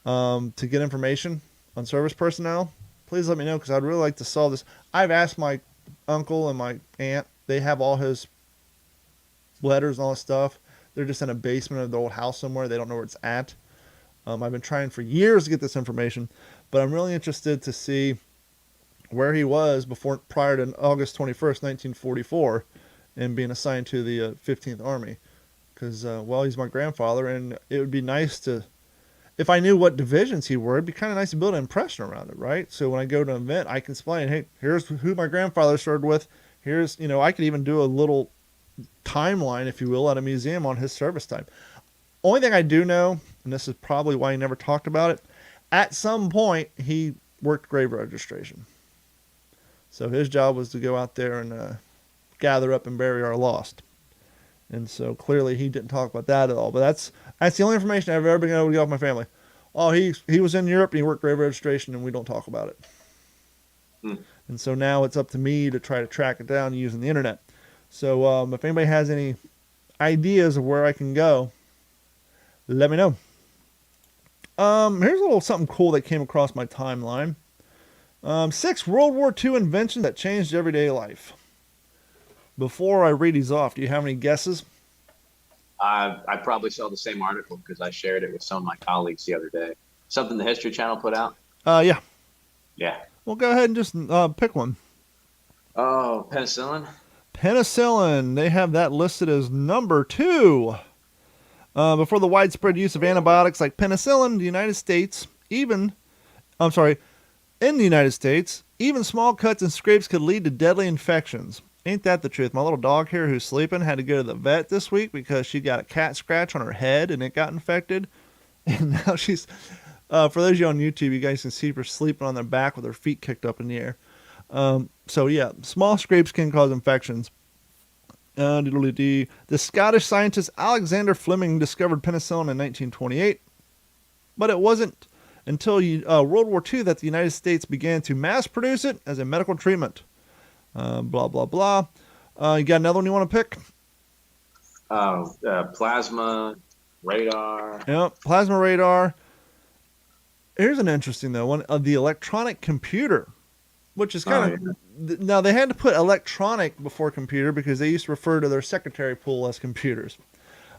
Speaker 2: to get information on service personnel, please let me know, because I'd really like to solve this. I've asked my uncle and my aunt. They have all his letters and all this stuff. They're just in a basement of the old house somewhere. They don't know where it's at. I've been trying for years to get this information, but I'm really interested to see where he was prior to August 21st, 1944, and being assigned to the 15th Army. Because, he's my grandfather, and it would be nice to, if I knew what divisions he were, it'd be kind of nice to build an impression around it, right? So when I go to an event, I can explain, hey, here's who my grandfather served with. Here's, I could even do a little timeline, if you will, at a museum on his service time. Only thing I do know, and this is probably why he never talked about it, at some point he worked grave registration. So his job was to go out there and gather up and bury our lost. And so clearly he didn't talk about that at all. But that's the only information I've ever been able to get off my family. Oh, he was in Europe and he worked grave registration, and we don't talk about it. And so now it's up to me to try to track it down using the internet. So if anybody has any ideas of where I can go, let me know. Here's a little something cool that came across my timeline. 6 World War II inventions that changed everyday life. Before I read these off, do you have any guesses?
Speaker 3: I probably saw the same article because I shared it with some of my colleagues the other day. Something the History Channel put out?
Speaker 2: Yeah.
Speaker 3: Yeah.
Speaker 2: Well, go ahead and just pick one.
Speaker 3: Oh, penicillin?
Speaker 2: Penicillin. They have that listed as number 2. Before the widespread use of antibiotics like penicillin, in the United States, even small cuts and scrapes could lead to deadly infections. Ain't that the truth? My little dog here who's sleeping had to go to the vet this week because she got a cat scratch on her head and it got infected. And now she's, for those of you on YouTube, you guys can see her sleeping on their back with her feet kicked up in the air. So yeah, small scrapes can cause infections. The Scottish scientist Alexander Fleming discovered penicillin in 1928, but it wasn't until World War II that the United States began to mass produce it as a medical treatment. Blah, blah, blah. You got another one you want to pick?
Speaker 3: Plasma, radar.
Speaker 2: Yep, plasma radar. Here's an interesting, though, one of the electronic computer, which is kind of... Yeah. Now, they had to put electronic before computer because they used to refer to their secretary pool as computers.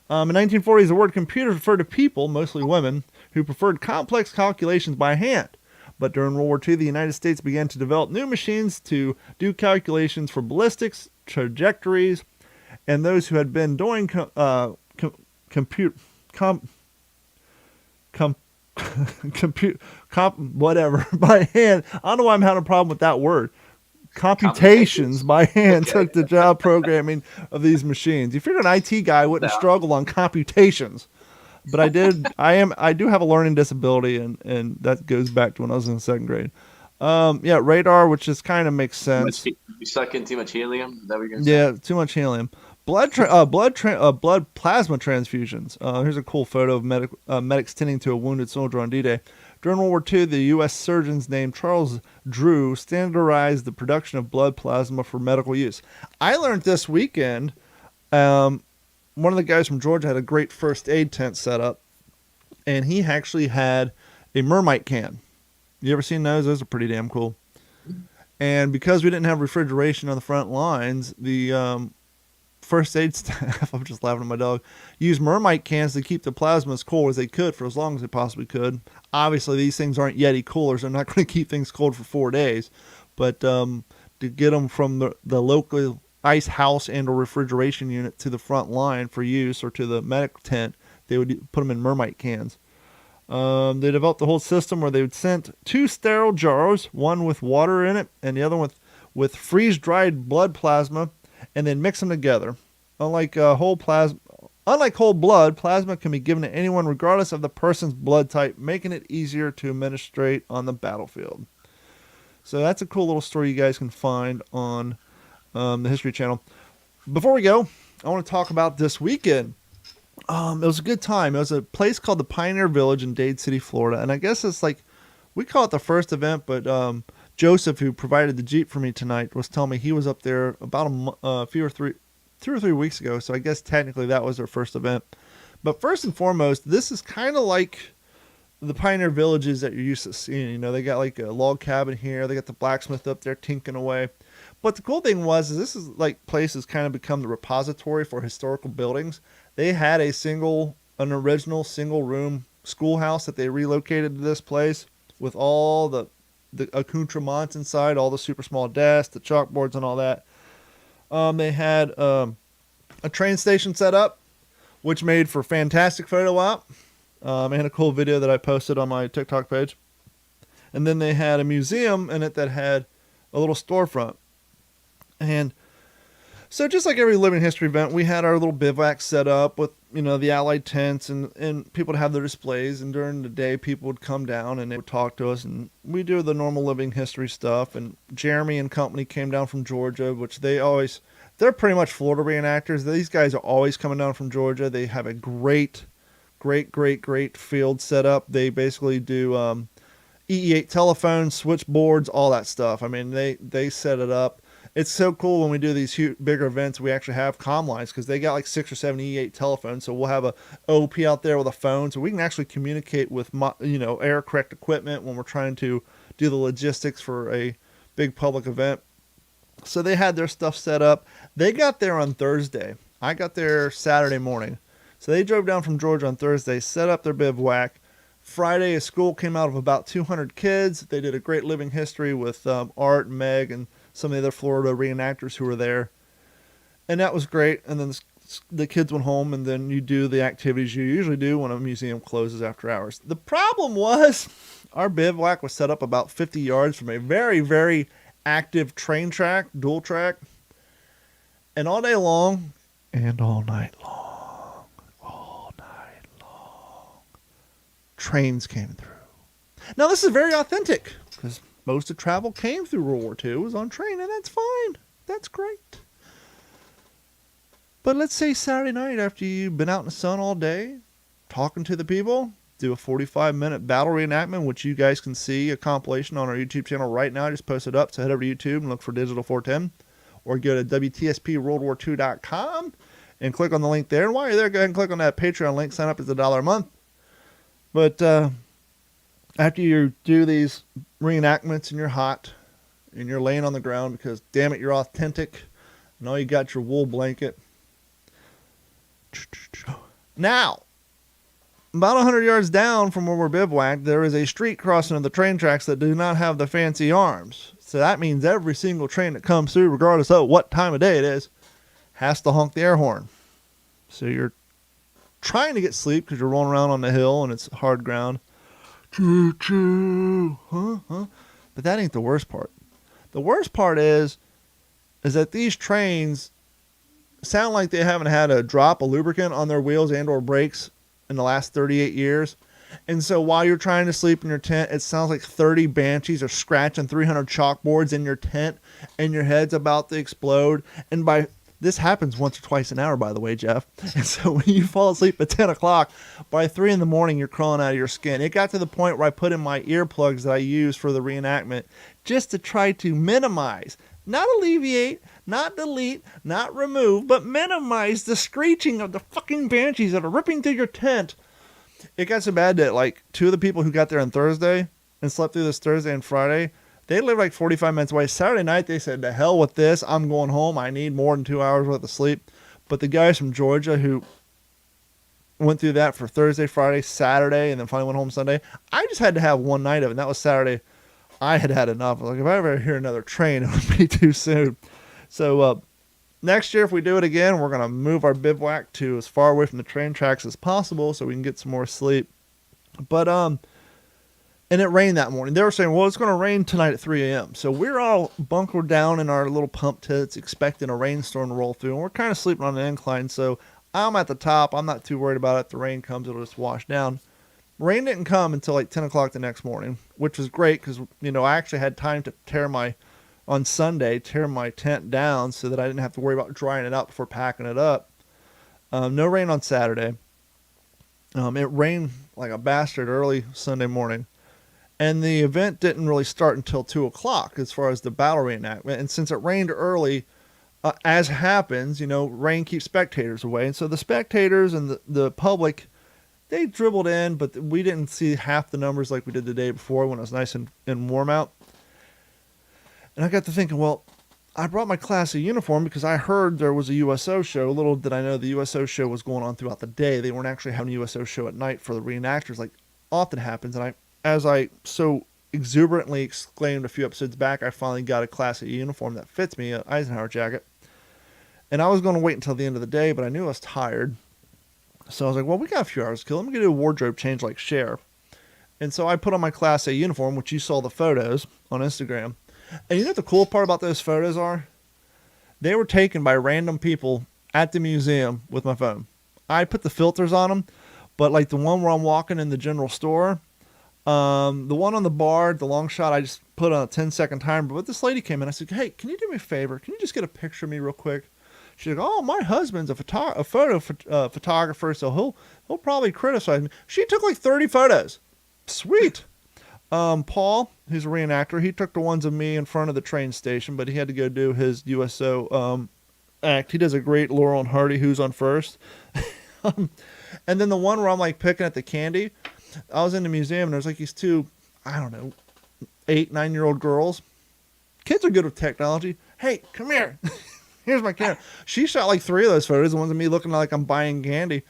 Speaker 2: In 1940s, the word computer referred to people, mostly women, who preferred complex calculations by hand. But during World War II, the United States began to develop new machines to do calculations for ballistics, trajectories, and those who had been doing whatever by hand. I don't know why I'm having a problem with that word. Computations by hand took the job programming of these machines. You figure an IT guy wouldn't struggle on computations. But I do have a learning disability, and that goes back to when I was in the 2nd grade. Radar, which just kind of makes sense.
Speaker 3: You suck in too much helium? Is that what you're going to say?
Speaker 2: Yeah, too much helium. Blood plasma transfusions. Here's a cool photo of medics tending to a wounded soldier on D-Day. During World War II, the U.S. surgeons named Charles Drew standardized the production of blood plasma for medical use. I learned this weekend one of the guys from Georgia had a great first aid tent set up, and he actually had a Mermite can. You ever seen those? Those are pretty damn cool. And because we didn't have refrigeration on the front lines, the first aid staff, I'm just laughing at my dog, used Mermite cans to keep the plasma as cold as they could for as long as they possibly could. Obviously, these things aren't Yeti coolers. They're not going to keep things cold for 4 days. But to get them from the local ice house and or refrigeration unit to the front line for use, or to the medical tent, they would put them in Mermite cans. They developed the whole system where they would send 2 sterile jars, one with water in it and the other one with freeze-dried blood plasma, and then mix them together. Unlike whole blood, plasma can be given to anyone regardless of the person's blood type, making it easier to administrate on the battlefield. So that's a cool little story you guys can find on the History Channel. Before we go, I want to talk about this weekend. It was a good time. It was a place called the Pioneer Village in Dade City, Florida. And I guess it's like, we call it the first event, but Joseph, who provided the Jeep for me tonight, was telling me he was up there about 2 or 3 weeks ago. So I guess technically that was their first event. But first and foremost, this is kind of like the Pioneer Villages that you're used to seeing. You know, they got like a log cabin here. They got the blacksmith up there tinking away. But the cool thing is this is like place has kind of become the repository for historical buildings. They had an original single room schoolhouse that they relocated to this place with all the accoutrements inside, all the super small desks, the chalkboards and all that. They had a train station set up, which made for fantastic photo op. And a cool video that I posted on my TikTok page. And then they had a museum in it that had a little storefront. And so just like every living history event, we had our little bivouac set up with, you know, the Allied tents and people would have their displays. And during the day, people would come down and they would talk to us. And we do the normal living history stuff. And Jeremy and company came down from Georgia, which they're pretty much Florida reenactors. These guys are always coming down from Georgia. They have a great field set up. They basically do EE8 telephones, switchboards, all that stuff. I mean, they set it up. It's so cool when we do these bigger events, we actually have comm lines because they got like 6 or 7 EE8 telephones. So we'll have a OP out there with a phone, so we can actually communicate with air correct equipment when we're trying to do the logistics for a big public event. So they had their stuff set up. They got there on Thursday. I got there Saturday morning. So they drove down from Georgia on Thursday, set up their bivouac. Friday, a school came out of about 200 kids. They did a great living history with Art and Meg and some of the other Florida reenactors who were there. And that was great. And then the kids went home, and then you do the activities you usually do when a museum closes after hours. The problem was our bivouac was set up about 50 yards from a very, very active train track, dual track. And all day long and all night long, trains came through. Now, this is very authentic because most of travel came through World War II. It was on train, and that's fine. That's great. But let's say Saturday night after you've been out in the sun all day, talking to the people, do a 45-minute battle reenactment, which you guys can see a compilation on our YouTube channel right now. I just posted up, so head over to YouTube and look for Digital 410, or go to WTSPWorldWar2.com and click on the link there. And while you're there, go ahead and click on that Patreon link. Sign up. It's $1 a month. But after you do these reenactments and you're hot and you're laying on the ground because, damn it, you're authentic and all you got your wool blanket. Now, about 100 yards down from where we're bivouacked, there is a street crossing of the train tracks that do not have the fancy arms. So that means every single train that comes through, regardless of what time of day it is, has to honk the air horn. So you're trying to get sleep because you're rolling around on the hill and it's hard ground. Choo choo, huh? But that ain't the worst part. The worst part is that these trains sound like they haven't had a drop of lubricant on their wheels and or brakes in the last 38 years. And so while you're trying to sleep in your tent, it sounds like 30 banshees are scratching 300 chalkboards in your tent and your head's about to explode. And this happens once or twice an hour, by the way, Jeff. And so when you fall asleep at 10 o'clock, by 3 in the morning, you're crawling out of your skin. It got to the point where I put in my earplugs that I use for the reenactment just to try to minimize, not alleviate, not delete, not remove, but minimize the screeching of the fucking banshees that are ripping through your tent. It got so bad that like 2 of the people who got there on Thursday and slept through this Thursday and Friday, they lived like 45 minutes away. Saturday night, they said, to hell with this. I'm going home. I need more than 2 hours worth of sleep. But the guys from Georgia who went through that for Thursday, Friday, Saturday, and then finally went home Sunday, I just had to have one night of it, and that was Saturday. I had had enough. I was like, if I ever hear another train, it would be too soon. So next year, if we do it again, we're going to move our bivouac to as far away from the train tracks as possible so we can get some more sleep. But, and it rained that morning. They were saying, well, it's going to rain tonight at 3 a.m. So we're all bunkered down in our little pump tents expecting a rainstorm to roll through. And we're kind of sleeping on an incline. So I'm at the top. I'm not too worried about it. If the rain comes, it'll just wash down. Rain didn't come until like 10 o'clock the next morning, which was great because, I actually had time to tear my tent down so that I didn't have to worry about drying it out before packing it up. No rain on Saturday. It rained like a bastard early Sunday morning. And the event didn't really start until 2 o'clock as far as the battle reenactment. And since it rained early, as happens, rain keeps spectators away. And so the spectators and the public, they dribbled in, but we didn't see half the numbers like we did the day before when it was nice and warm out. And I got to thinking, well, I brought my class A uniform because I heard there was a USO show. Little did I know the USO show was going on throughout the day. They weren't actually having a USO show at night for the reenactors like often happens. And as I so exuberantly exclaimed a few episodes back, I finally got a class A uniform that fits me, an Eisenhower jacket. And I was going to wait until the end of the day, but I knew I was tired. So I was like, well, we got a few hours to kill. Let me do a wardrobe change like Cher. And so I put on my Class A uniform, which you saw the photos on Instagram. And you know what the cool part about those photos are? They were taken by random people at the museum with my phone. I put the filters on them, but like the one where I'm walking in the general store, the one on the bar, the long shot, I just put on a 10-second timer. But this lady came in. I said, hey, can you do me a favor? Can you just get a picture of me real quick? She's like, oh, my husband's a photo photographer, so he'll probably criticize me. She took like 30 photos. Sweet. Paul, who's a reenactor, he took the ones of me in front of the train station, but he had to go do his USO act. He does a great Laurel and Hardy, who's on first. And then the one where I'm like picking at the candy, I was in the museum and there's like these 2, 8, 9-year-old girls. Kids are good with technology. Hey, come here. Here's my camera. She shot like 3 of those photos, the ones of me looking like I'm buying candy.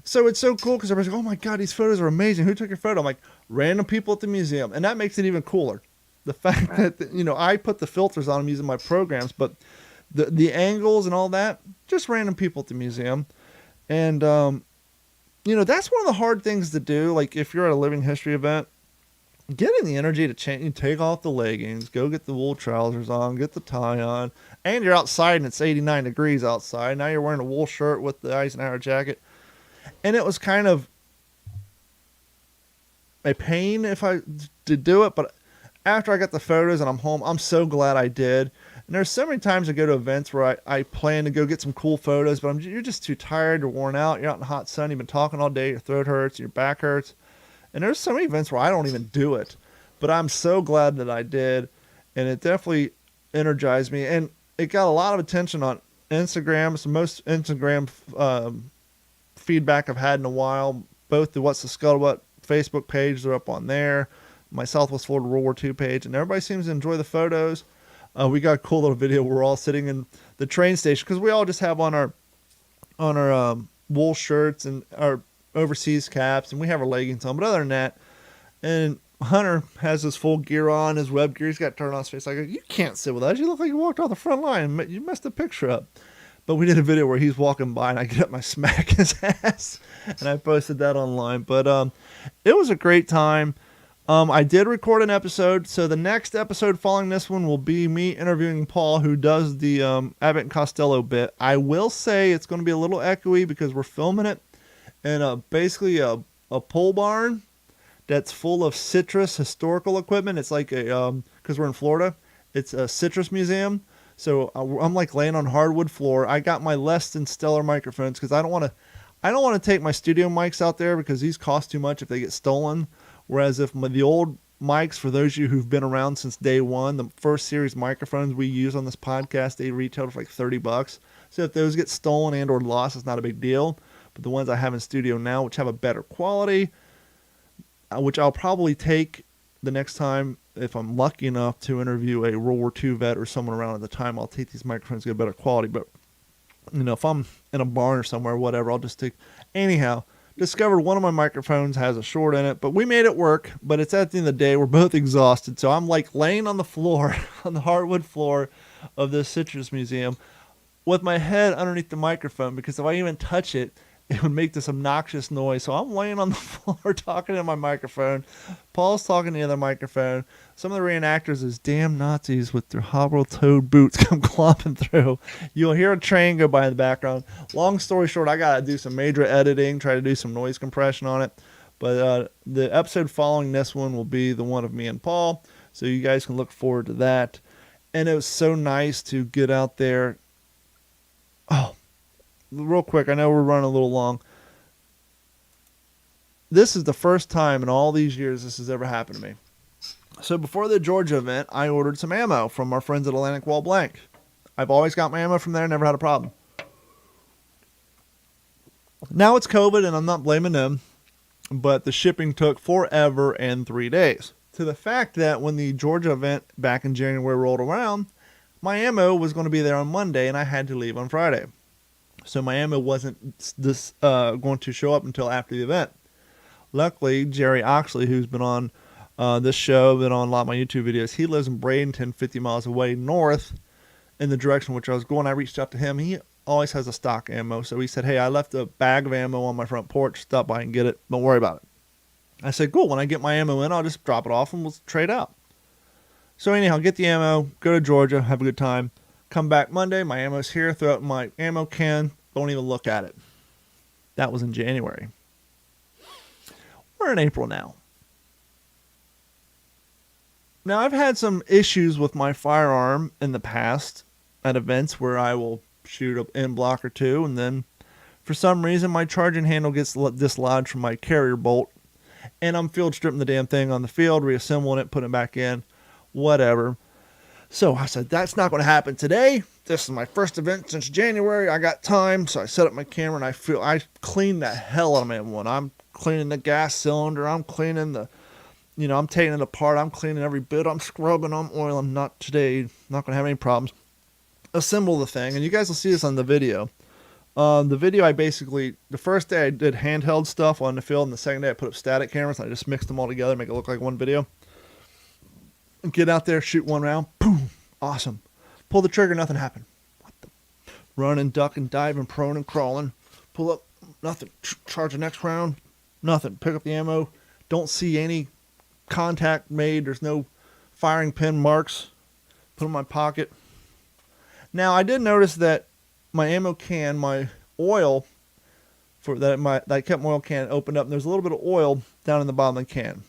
Speaker 2: So it's so cool because everybody's like, oh my God, these photos are amazing. Who took your photo? I'm like, random people at the museum. And that makes it even cooler. The fact that, I put the filters on them using my programs, but the angles and all that, just random people at the museum. And, that's one of the hard things to do. Like if you're at a living history event, getting the energy to change, take off the leggings, go get the wool trousers on, get the tie on, and you're outside and it's 89 degrees outside. Now you're wearing a wool shirt with the Eisenhower jacket. And it was kind of a pain if I did do it, but after I got the photos and I'm home, I'm so glad I did. And there's so many times I go to events where I plan to go get some cool photos, but you're just too tired or worn out. You're out in the hot sun, you've been talking all day, your throat hurts, your back hurts. And there's so many events where I don't even do it, but I'm so glad that I did, and it definitely energized me. And it got a lot of attention on Instagram. It's the most Instagram feedback I've had in a while. Both the What's the Scuttlebutt Facebook page, they're up on there. My Southwest Florida World War II page, and everybody seems to enjoy the photos. We got a cool little video where we're all sitting in the train station because we all just have on our wool shirts and our overseas caps, and we have our leggings on. But other than that, and Hunter has his full gear on, his web gear. He's got turned on his face. I go, you can't sit with us. You look like you walked off the front line. You messed the picture up. But we did a video where he's walking by, and I get up and I smack his ass, and I posted that online. But it was a great time. I did record an episode, so the next episode following this one will be me interviewing Paul, who does the Abbott and Costello bit. I will say it's going to be a little echoey because we're filming it in basically a pole barn that's full of citrus historical equipment. It's like because we're in Florida, it's a citrus museum. So I'm like laying on hardwood floor. I got my less than stellar microphones because I don't want to take my studio mics out there because these cost too much if they get stolen. Whereas if the old mics, for those of you who've been around since day one, the first series microphones we use on this podcast, they retail for like $30. So if those get stolen and or lost, it's not a big deal. But the ones I have in studio now, which have a better quality, which I'll probably take the next time if I'm lucky enough to interview a World War II vet or someone around at the time, I'll take these microphones to get better quality. But, if I'm in a barn or somewhere, whatever, I'll just take. Anyhow, discovered one of my microphones has a short in it, but we made it work. But it's at the end of the day, we're both exhausted. So I'm like laying on the floor, on the hardwood floor of this citrus museum with my head underneath the microphone, because if I even touch it, it would make this obnoxious noise. So I'm laying on the floor talking to my microphone. Paul's talking to the other microphone. Some of the reenactors, those damn Nazis with their hobble-toed boots, come clomping through. You'll hear a train go by in the background. Long story short, I got to do some major editing, try to do some noise compression on it. But the episode following this one will be the one of me and Paul. So you guys can look forward to that. And it was so nice to get out there. Oh, real quick, I know we're running a little long. This is the first time in all these years this has ever happened to me. So before the Georgia event, I ordered some ammo from our friends at Atlantic Wall Blank. I've always got my ammo from there, never had a problem. Now it's COVID, and I'm not blaming them, but the shipping took forever and 3 days. To the fact that when the Georgia event back in January rolled around, my ammo was going to be there on Monday, and I had to leave on Friday. So my ammo wasn't going to show up until after the event. Luckily, Jerry Oxley, who's been on this show, been on a lot of my YouTube videos, he lives in Bradenton, 50 miles away north in the direction which I was going. I reached out to him. He always has a stock ammo. So he said, hey, I left a bag of ammo on my front porch. Stop by and get it. Don't worry about it. I said, cool. When I get my ammo in, I'll just drop it off and we'll trade out. So anyhow, get the ammo, go to Georgia, have a good time. Come back Monday, my ammo's here, throw it in my ammo can, don't even look at it. That was in January. We're in April now. Now, I've had some issues with my firearm in the past at events where I will shoot an end block or two, and then for some reason my charging handle gets dislodged from my carrier bolt, and I'm field stripping the damn thing on the field, reassembling it, putting it back in, whatever. So I said, that's not going to happen today. This is my first event since January. I got time. So I set up my camera and I cleaned the hell out of my M1. I'm cleaning the gas cylinder. I'm cleaning I'm taking it apart. I'm cleaning every bit. I'm scrubbing. I'm oiling. Not today. Not going to have any problems. Assemble the thing. And you guys will see this on the video. The video, the first day I did handheld stuff on the field. And the second day I put up static cameras. And I just mixed them all together, make it look like one video. Get out there, shoot one round, boom, awesome. Pull the trigger, nothing happened. What the? Running, ducking, diving, prone and crawling. Pull up, nothing. Charge the next round, nothing. Pick up the ammo, don't see any contact made. There's no firing pin marks. Put it in my pocket. Now, I did notice that my ammo can, my oil, I kept my oil can opened up, and there's a little bit of oil down in the bottom of the can.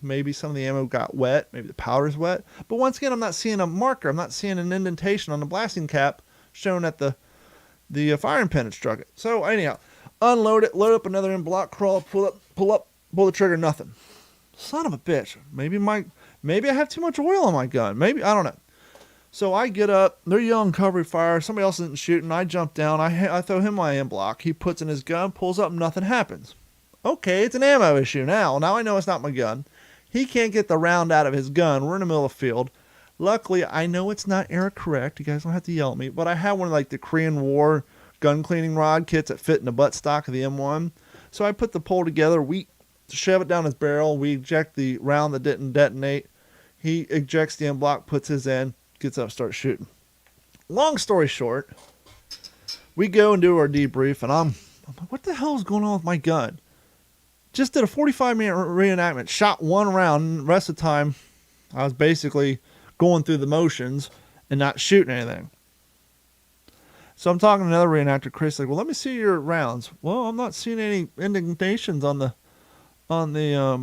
Speaker 2: Maybe some of the ammo got wet. Maybe the powder's wet. But once again, I'm not seeing a marker. I'm not seeing an indentation on the blasting cap showing that the firing pin had struck it. So anyhow, unload it, load up another end block, crawl, pull the trigger, nothing. Son of a bitch. Maybe I have too much oil on my gun. Maybe, I don't know. So I get up. They're yelling cover fire. Somebody else isn't shooting. I jump down. I throw him my end block. He puts in his gun, pulls up, nothing happens. Okay, it's an ammo issue now. Now I know it's not my gun. He can't get the round out of his gun. We're in the middle of the field. Luckily, I know it's not error correct. You guys don't have to yell at me. But I have one of like the Korean War gun cleaning rod kits that fit in the butt stock of the M1. So I put the pole together. We shove it down his barrel. We eject the round that didn't detonate. He ejects the end block, puts his in, gets up, starts shooting. Long story short, we go and do our debrief, and I'm like, what the hell is going on with my gun? Just did a 45-minute reenactment, shot one round, and the rest of the time I was basically going through the motions and not shooting anything. So I'm talking to another reenactor, Chris, like, well, let me see your rounds. Well, I'm not seeing any indentations on the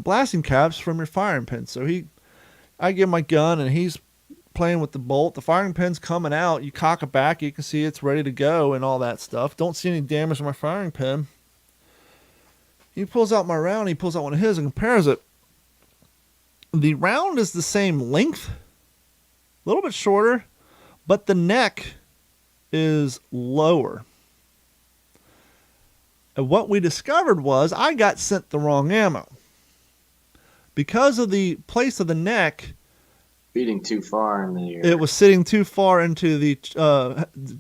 Speaker 2: blasting caps from your firing pin. So I give him my gun, and he's playing with the bolt. The firing pin's coming out. You cock it back, you can see it's ready to go and all that stuff. Don't see any damage on my firing pin. He pulls out my round, he pulls out one of his and compares it. The round is the same length, a little bit shorter, but the neck is lower. And what we discovered was I got sent the wrong ammo. Because of the place of the neck,
Speaker 3: Feeding too far in the air.
Speaker 2: it was sitting too far into the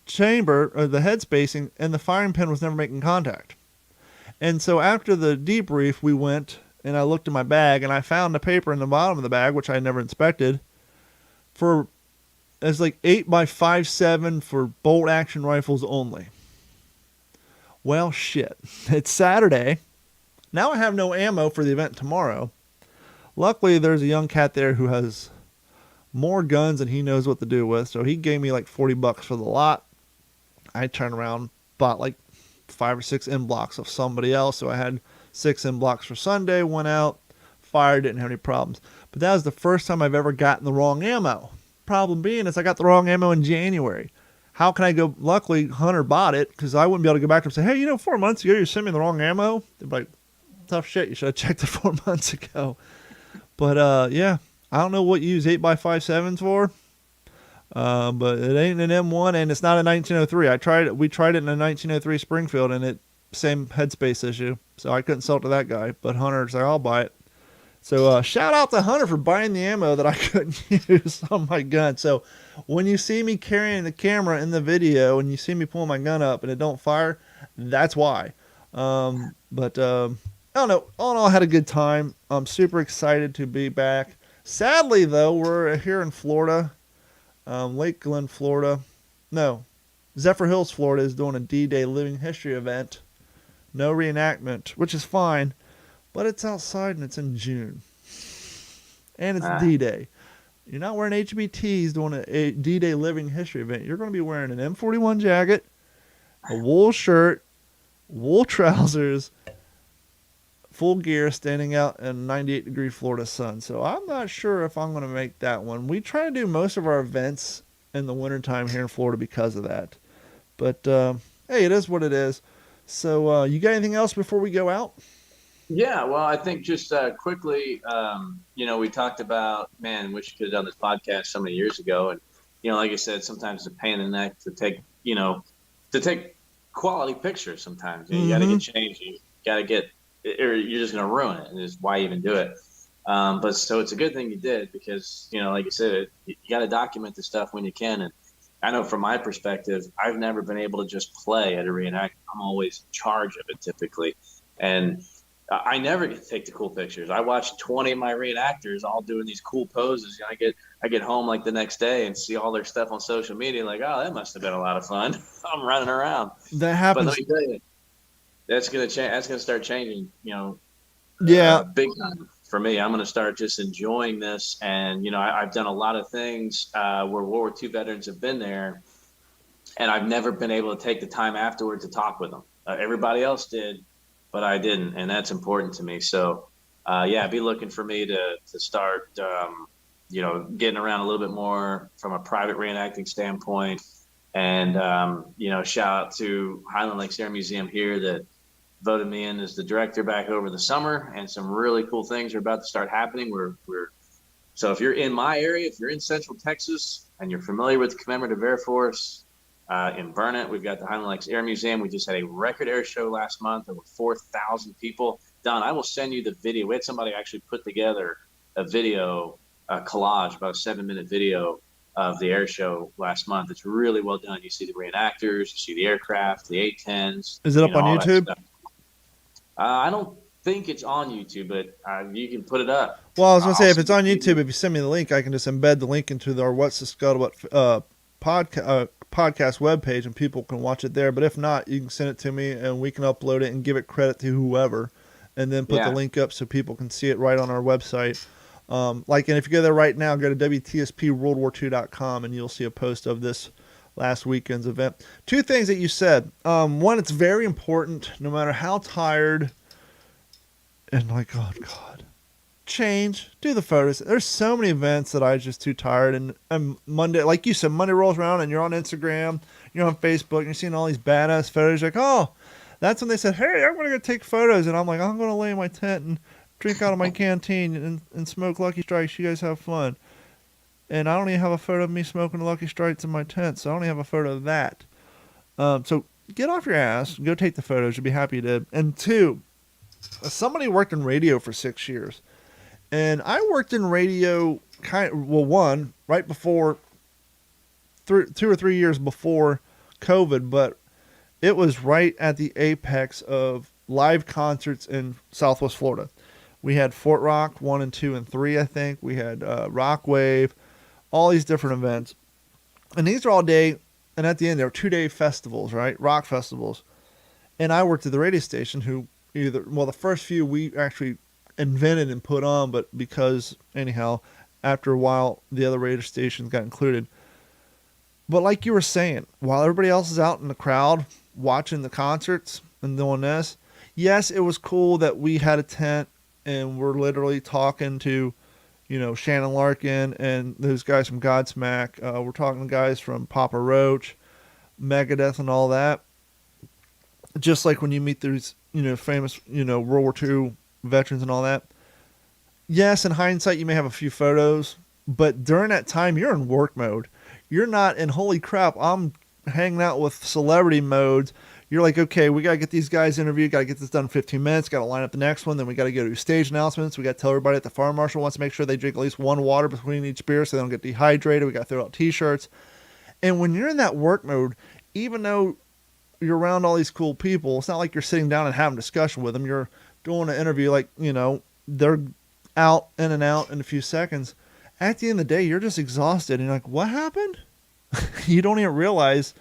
Speaker 2: chamber, or the head spacing, and the firing pin was never making contact. And so after the debrief, we went, and I looked in my bag, and I found the paper in the bottom of the bag, which I had never inspected, it's like 8x57 for bolt action rifles only. Well, shit. It's Saturday. Now I have no ammo for the event tomorrow. Luckily, there's a young cat there who has more guns than he knows what to do with, so he gave me like $40 for the lot. I turned around, bought like 5 or 6 M blocks of somebody else, so I had 6 M blocks for Sunday, went out, fired, didn't have any problems. But that was the first time I've ever gotten the wrong ammo. Problem being is I got the wrong ammo in January. How can I go? Luckily, Hunter bought it, because I wouldn't be able to go back to him and say, hey, 4 months ago you sent me the wrong ammo. They'd be like, tough shit, you should have checked it 4 months ago. But yeah, I don't know what you use 8x57s for, but it ain't an M1, and it's not a 1903. We tried it in a 1903 Springfield, and it same headspace issue, so I couldn't sell it to that guy. But Hunter's like, I'll buy it. So shout out to Hunter for buying the ammo that I couldn't use on my gun. So when you see me carrying the camera in the video and you see me pulling my gun up and it don't fire, that's why. But I don't know. All in all, I had a good time. I'm super excited to be back. Sadly, though, we're here in Florida, Lake Glen, Florida. No, Zephyr Hills, Florida is doing a D-Day Living History event. No reenactment, which is fine. But it's outside and it's in June. And it's D-Day. You're not wearing HBTs doing a D-Day Living History event. You're going to be wearing an M41 jacket, a wool shirt, wool trousers, full gear, standing out in 98-degree Florida sun. So I'm not sure if I'm going to make that one. We try to do most of our events in the wintertime here in Florida because of that. But, hey, it is what it is. So you got anything else before we go out?
Speaker 3: Yeah, well, I think just quickly, we talked about, man, wish you could have done this podcast so many years ago. And, like I said, sometimes it's a pain in the neck to take quality pictures sometimes. You got to get changed. You got to get, or you're just going to ruin it. And just why even do it? But so it's a good thing you did because, like you said, you got to document the stuff when you can. And I know from my perspective, I've never been able to just play at a reenactment. I'm always in charge of it typically. And I never get to take the cool pictures. I watch 20 of my reenactors all doing these cool poses. I get home like the next day and see all their stuff on social media. Like, oh, that must have been a lot of fun. I'm running around.
Speaker 2: That happens.
Speaker 3: But let me tell you, that's gonna change. That's gonna start changing. Big time for me. I'm gonna start just enjoying this. And I've done a lot of things where World War II veterans have been there, and I've never been able to take the time afterward to talk with them. Everybody else did. But I didn't, and that's important to me. So, be looking for me to start, getting around a little bit more from a private reenacting standpoint. And, shout out to Highland Lakes Air Museum here that voted me in as the director back over the summer. And some really cool things are about to start happening. So if you're in my area, if you're in Central Texas and you're familiar with the Commemorative Air Force, in Burnet, we've got the Highland Lakes Air Museum. We just had a record air show last month, over 4,000 people. Don, I will send you the video. We had somebody actually put together a video, collage, about a 7-minute video of the air show last month. It's really well done. You see the reenactors, you see the aircraft, the A-10s.
Speaker 2: Is it up on YouTube?
Speaker 3: I don't think it's on YouTube, but you can put it up.
Speaker 2: Well, I was going to say, if it's on YouTube, if you send me the link, I can just embed the link into our What's the Scuttlebutt podcast webpage, and people can watch it there. But if not, you can send it to me and we can upload it and give it credit to whoever, and then put the link up so people can see it right on our website. And if you go there right now, go to WTSPWorldWar2.com and you'll see a post of this last weekend's event. 2 things that you said. One, it's very important, no matter how tired and oh God, change, do the photos. There's so many events that I just too tired, and Monday, like you said, Monday rolls around and you're on Instagram, you're on Facebook, and you're seeing all these badass photos. You're like, oh, that's when they said, hey, I'm gonna go take photos, and I'm like, I'm gonna lay in my tent and drink out of my canteen and smoke Lucky Strikes. You guys have fun. And I don't even have a photo of me smoking Lucky Strikes in my tent, so I only have a photo of that. So get off your ass, go take the photos. You'll be happy to. And two, somebody worked in radio for 6 years, and I worked in radio one right before, 2 or 3 years before COVID, but it was right at the apex of live concerts in Southwest Florida. We had Fort Rock 1 and 2 and 3, I think. We had Rock Wave, all these different events. And these are all day, and at the end, they were 2-day festivals, right? Rock festivals. And I worked at the radio station the first few we actually invented and put on, but because, anyhow, after a while, the other radio stations got included. But like you were saying, while everybody else is out in the crowd watching the concerts and doing this, yes, it was cool that we had a tent and we're literally talking to, Shannon Larkin and those guys from Godsmack. We're talking to guys from Papa Roach, Megadeth, and all that. Just like when you meet these, famous, World War II veterans and all that. Yes, in hindsight, you may have a few photos, but during that time, you're in work mode. You're not in, holy crap, I'm hanging out with celebrity modes. You're like, okay, we got to get these guys interviewed, got to get this done in 15 minutes, got to line up the next one, then we got to go to stage announcements, we got to tell everybody that the fire marshal wants to make sure they drink at least one water between each beer so they don't get dehydrated, we got to throw out t-shirts. And when you're in that work mode, even though you're around all these cool people, it's not like you're sitting down and having a discussion with them. You're doing an interview like, they're out in and out in a few seconds. At the end of the day, you're just exhausted. And you're like, what happened? You don't even realize.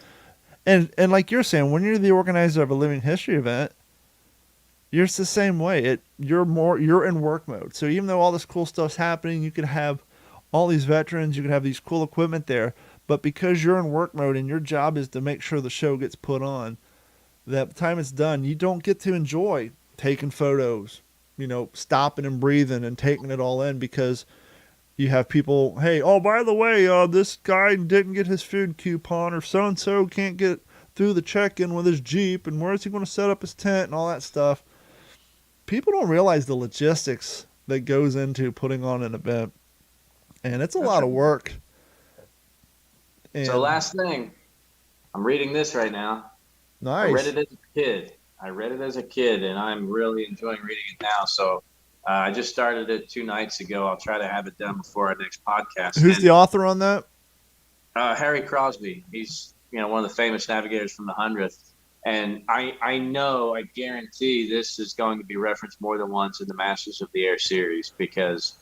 Speaker 2: And like you're saying, when you're the organizer of a living history event, you're the same way. You're in work mode. So even though all this cool stuff's happening, you could have all these veterans, you could have these cool equipment there, but because you're in work mode and your job is to make sure the show gets put on, that time it's done, you don't get to enjoy taking photos, stopping and breathing and taking it all in because you have people, hey, oh, by the way, this guy didn't get his food coupon, or so-and-so can't get through the check-in with his Jeep, and where is he going to set up his tent and all that stuff. People don't realize the logistics that goes into putting on an event, and it's a lot of work. And
Speaker 3: so last thing, I'm reading this right now.
Speaker 2: Nice.
Speaker 3: I read it as a kid, and I'm really enjoying reading it now, so I just started it 2 nights ago. I'll try to have it done before our next podcast.
Speaker 2: Who's the author on that?
Speaker 3: Harry Crosby. He's one of the famous navigators from the 100th. And I guarantee this is going to be referenced more than once in the Masters of the Air series because,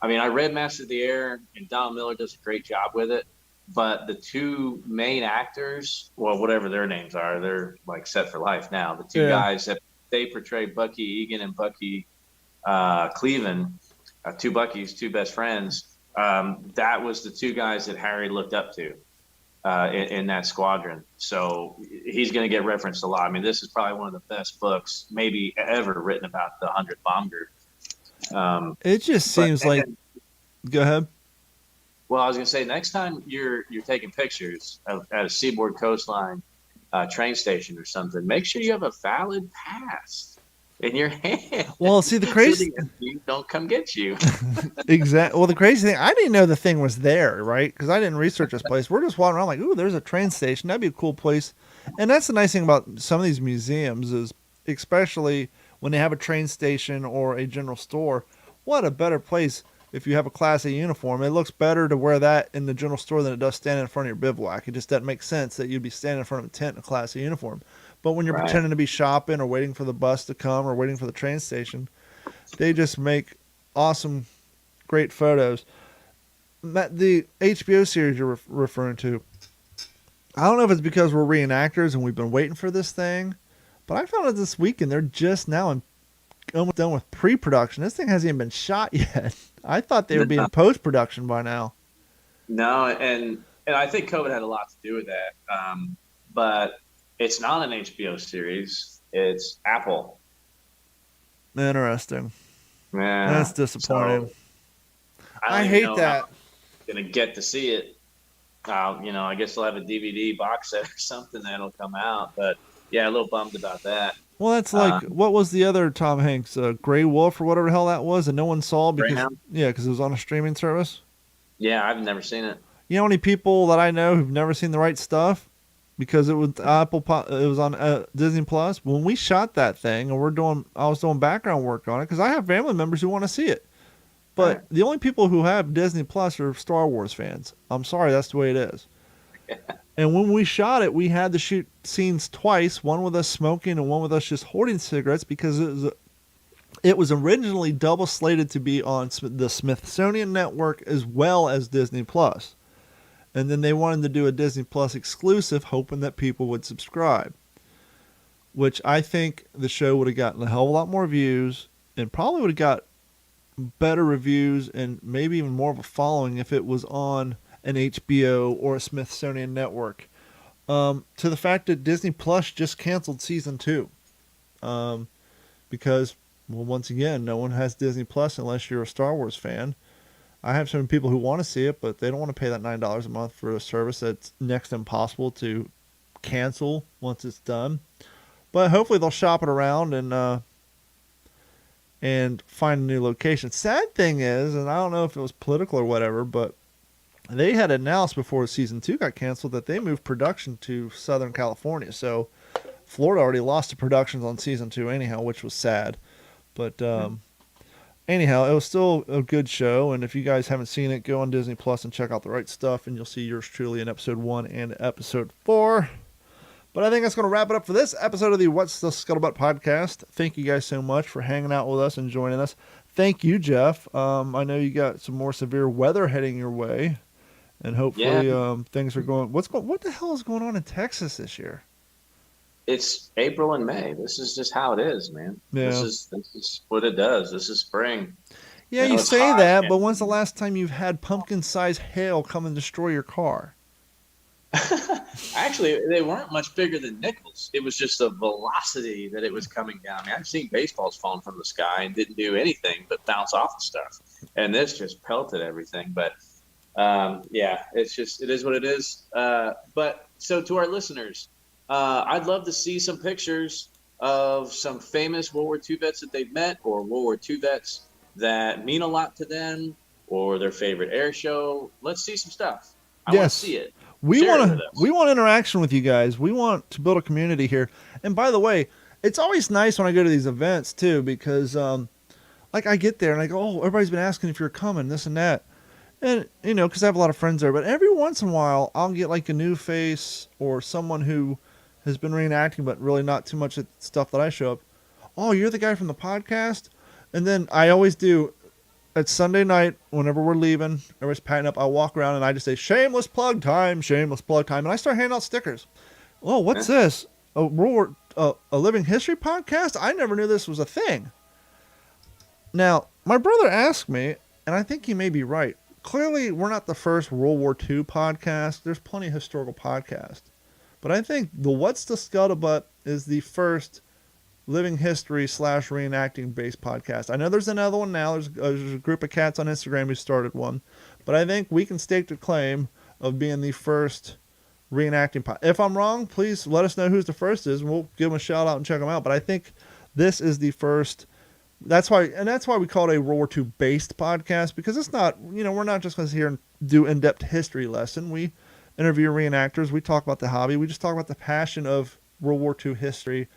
Speaker 3: I read Masters of the Air, and Don Miller does a great job with it. But the 2 main actors, well, whatever their names are, they're like set for life now. The 2 guys that they portray, Bucky Egan and Bucky Cleveland, 2 Buckies, 2 best friends. That was the 2 guys that Harry looked up to in that squadron. So he's going to get referenced a lot. This is probably one of the best books maybe ever written about the 100th bomb group.
Speaker 2: It just seems like. Go ahead.
Speaker 3: Well, I was going to say, next time you're taking pictures at a Seaboard Coastline train station or something, make sure you have a valid pass in your hand.
Speaker 2: Well, see, the crazy
Speaker 3: don't come get you.
Speaker 2: Exactly. Well, the crazy thing, I didn't know the thing was there, right? Because I didn't research this place. We're just walking around like, ooh, there's a train station. That'd be a cool place. And that's the nice thing about some of these museums is, especially when they have a train station or a general store, what a better place. If you have a Class A uniform, it looks better to wear that in the general store than it does standing in front of your bivouac. It just doesn't make sense that you'd be standing in front of a tent in a Class A uniform. But when you're pretending to be shopping or waiting for the bus to come or waiting for the train station, they just make awesome, great photos. The HBO series you're referring to, I don't know if it's because we're reenactors and we've been waiting for this thing, but I found out this weekend they're just now almost done with pre-production. This thing hasn't even been shot yet. I thought they would be in post-production by now.
Speaker 3: No, and I think COVID had a lot to do with that. But it's not an HBO series. It's Apple.
Speaker 2: Interesting.
Speaker 3: Yeah,
Speaker 2: that's disappointing.
Speaker 3: So,
Speaker 2: I hate that.
Speaker 3: I'm gonna get to see it. I guess they'll have a DVD box set or something that'll come out. But yeah, a little bummed about that.
Speaker 2: Well, that's like, what was the other Tom Hanks, Grey Wolf or whatever the hell that was, and no one saw because,
Speaker 3: Greyhound.
Speaker 2: yeah, because it was on a streaming service.
Speaker 3: Yeah, I've never seen it.
Speaker 2: You know how many people that I know who've never seen The Right Stuff because it was it was on Disney Plus. When we shot that thing, and I was doing background work on it because I have family members who want to see it. But
Speaker 3: Right.
Speaker 2: the only people who have Disney Plus are Star Wars fans. I'm sorry, that's the way it is. And when we shot it, we had to shoot scenes twice, one with us smoking and one with us just holding cigarettes because it was originally double slated to be on the Smithsonian Network as well as Disney Plus. And then they wanted to do a Disney Plus exclusive, hoping that people would subscribe. Which I think the show would have gotten a hell of a lot more views and probably would have got better reviews and maybe even more of a following if it was on an HBO or a Smithsonian Network. To the fact that Disney Plus just canceled season 2. Because, well, once again, no one has Disney Plus unless you're a Star Wars fan. I have some people who want to see it, but they don't want to pay that $9 a month for a service that's next to impossible to cancel once it's done. But hopefully they'll shop it around and find a new location. Sad thing is, and I don't know if it was political or whatever, but they had announced before season 2 got canceled that they moved production to Southern California. So Florida already lost the productions on season 2 anyhow, which was sad. But anyhow, it was still a good show, and if you guys haven't seen it, go on Disney Plus and check out The Right Stuff, and you'll see yours truly in episode 1 and episode 4. But I think that's going to wrap it up for this episode of the What's the Scuttlebutt podcast. Thank you guys so much for hanging out with us and joining us. Thank you, Jeff. I know you got some more severe weather heading your way, and hopefully things are going. What the hell is going on in Texas this year?
Speaker 3: It's April and May. This is just how it is, man.
Speaker 2: Yeah.
Speaker 3: This is what it does. This is spring.
Speaker 2: Yeah,
Speaker 3: You know,
Speaker 2: you
Speaker 3: it's
Speaker 2: say
Speaker 3: hot,
Speaker 2: that,
Speaker 3: man.
Speaker 2: but when's the last time you've had pumpkin-sized hail come and destroy your car?
Speaker 3: Actually, they weren't much bigger than nickels. It was just the velocity that it was coming down. I mean, I've seen baseballs falling from the sky and didn't do anything but bounce off the stuff. And this just pelted everything. But yeah, it is what it is. But so to our listeners, I'd love to see some pictures of some famous World War II vets that they've met, or World War II vets that mean a lot to them, or their favorite air show. Let's see some stuff. I want to see it.
Speaker 2: We want interaction with you guys. We want to build a community here. And by the way, it's always nice when I go to these events too, because like I get there and I go, oh, everybody's been asking if you're coming, this and that. And, you know, because I have a lot of friends there. But every once in a while, I'll get like a new face or someone who has been reenacting, but really not too much of stuff that I show up. Oh, you're the guy from the podcast? And then I always do, at Sunday night, whenever we're leaving, everybody's packing up, I walk around and I just say, shameless plug time, shameless plug time. And I start handing out stickers. Oh, what's this? A Living History podcast? I never knew this was a thing. Now, my brother asked me, and I think he may be right. Clearly, we're not the first World War II podcast. There's plenty of historical podcasts. But I think the What's the Scuttlebutt is the first living history / reenacting based podcast. I know there's another one now. There's a group of cats on Instagram who started one. But I think we can stake the claim of being the first reenacting podcast. If I'm wrong, please let us know who's the first is, and we'll give them a shout out and check them out. But I think this is the first. That's why we call it a World War II based podcast, because it's not, we're not just going to sit here and do in-depth history lesson. We interview reenactors. We talk about the hobby. We just talk about the passion of World War II history.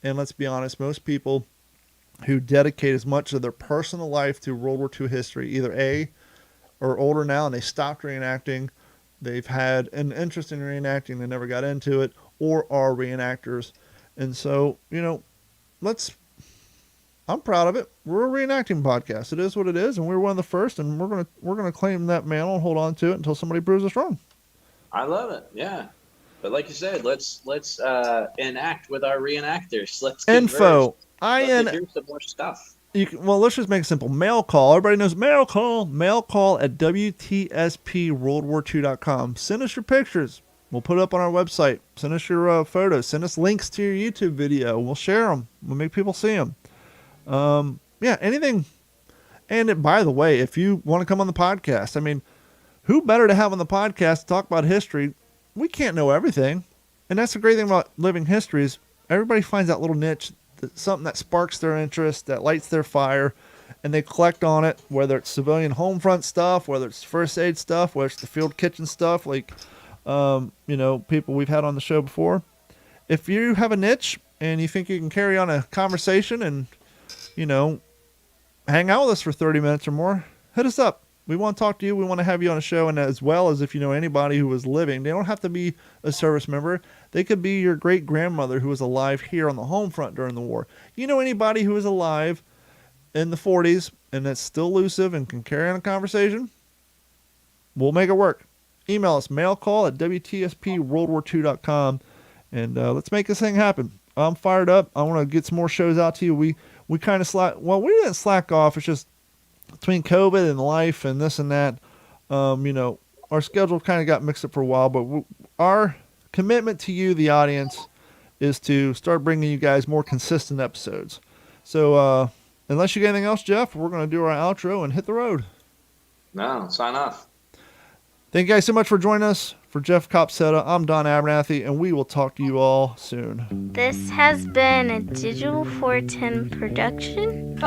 Speaker 2: And let's be honest, most people who dedicate as much of their personal life to World War II history, either A, are older now and they stopped reenacting, they've had an interest in reenacting, they never got into it, or are reenactors. And so, I'm proud of it. We're a reenacting podcast. It is what it is, and we're one of the first, and we're gonna claim that mantle and hold on to it until somebody proves us wrong.
Speaker 3: I love it. Yeah. But like you said, let's enact with our reenactors. Let's
Speaker 2: info.
Speaker 3: Let's hear some more stuff.
Speaker 2: Let's just make it simple. Mail call. Everybody knows mail call. Mail call at WTSPWorldWar2.com. Send us your pictures. We'll put it up on our website. Send us your photos. Send us links to your YouTube video. We'll share them. We'll make people see them. Anything. And by the way, if you want to come on the podcast, I mean, who better to have on the podcast to talk about history? We can't know everything. And that's the great thing about living history is everybody finds that little niche something that sparks their interest, that lights their fire, and they collect on it, whether it's civilian home front stuff, whether it's first aid stuff, whether it's the field kitchen stuff, like, people we've had on the show before. If you have a niche and you think you can carry on a conversation and, hang out with us for 30 minutes or more, hit us up. We want to talk to you. We want to have you on a show. And as well as if you know anybody who was living, they don't have to be a service member. They could be your great grandmother who was alive here on the home front during the war. You know anybody who was alive in the 40s and that's still elusive and can carry on a conversation? We'll make it work. Email us, mailcall@WTSPWorldWar2.com, and let's make this thing happen. I'm fired up. I want to get some more shows out to you. We kind of we didn't slack off. It's just between COVID and life and this and that, our schedule kind of got mixed up for a while, but our commitment to you, the audience, is to start bringing you guys more consistent episodes. So, unless you got anything else, Jeff, we're going to do our outro and hit the road.
Speaker 3: No, sign off.
Speaker 2: Thank you guys so much for joining us. For Jeff Copsetta, I'm Don Abernathy, and we will talk to you all soon.
Speaker 4: This has been a Digital 410 production.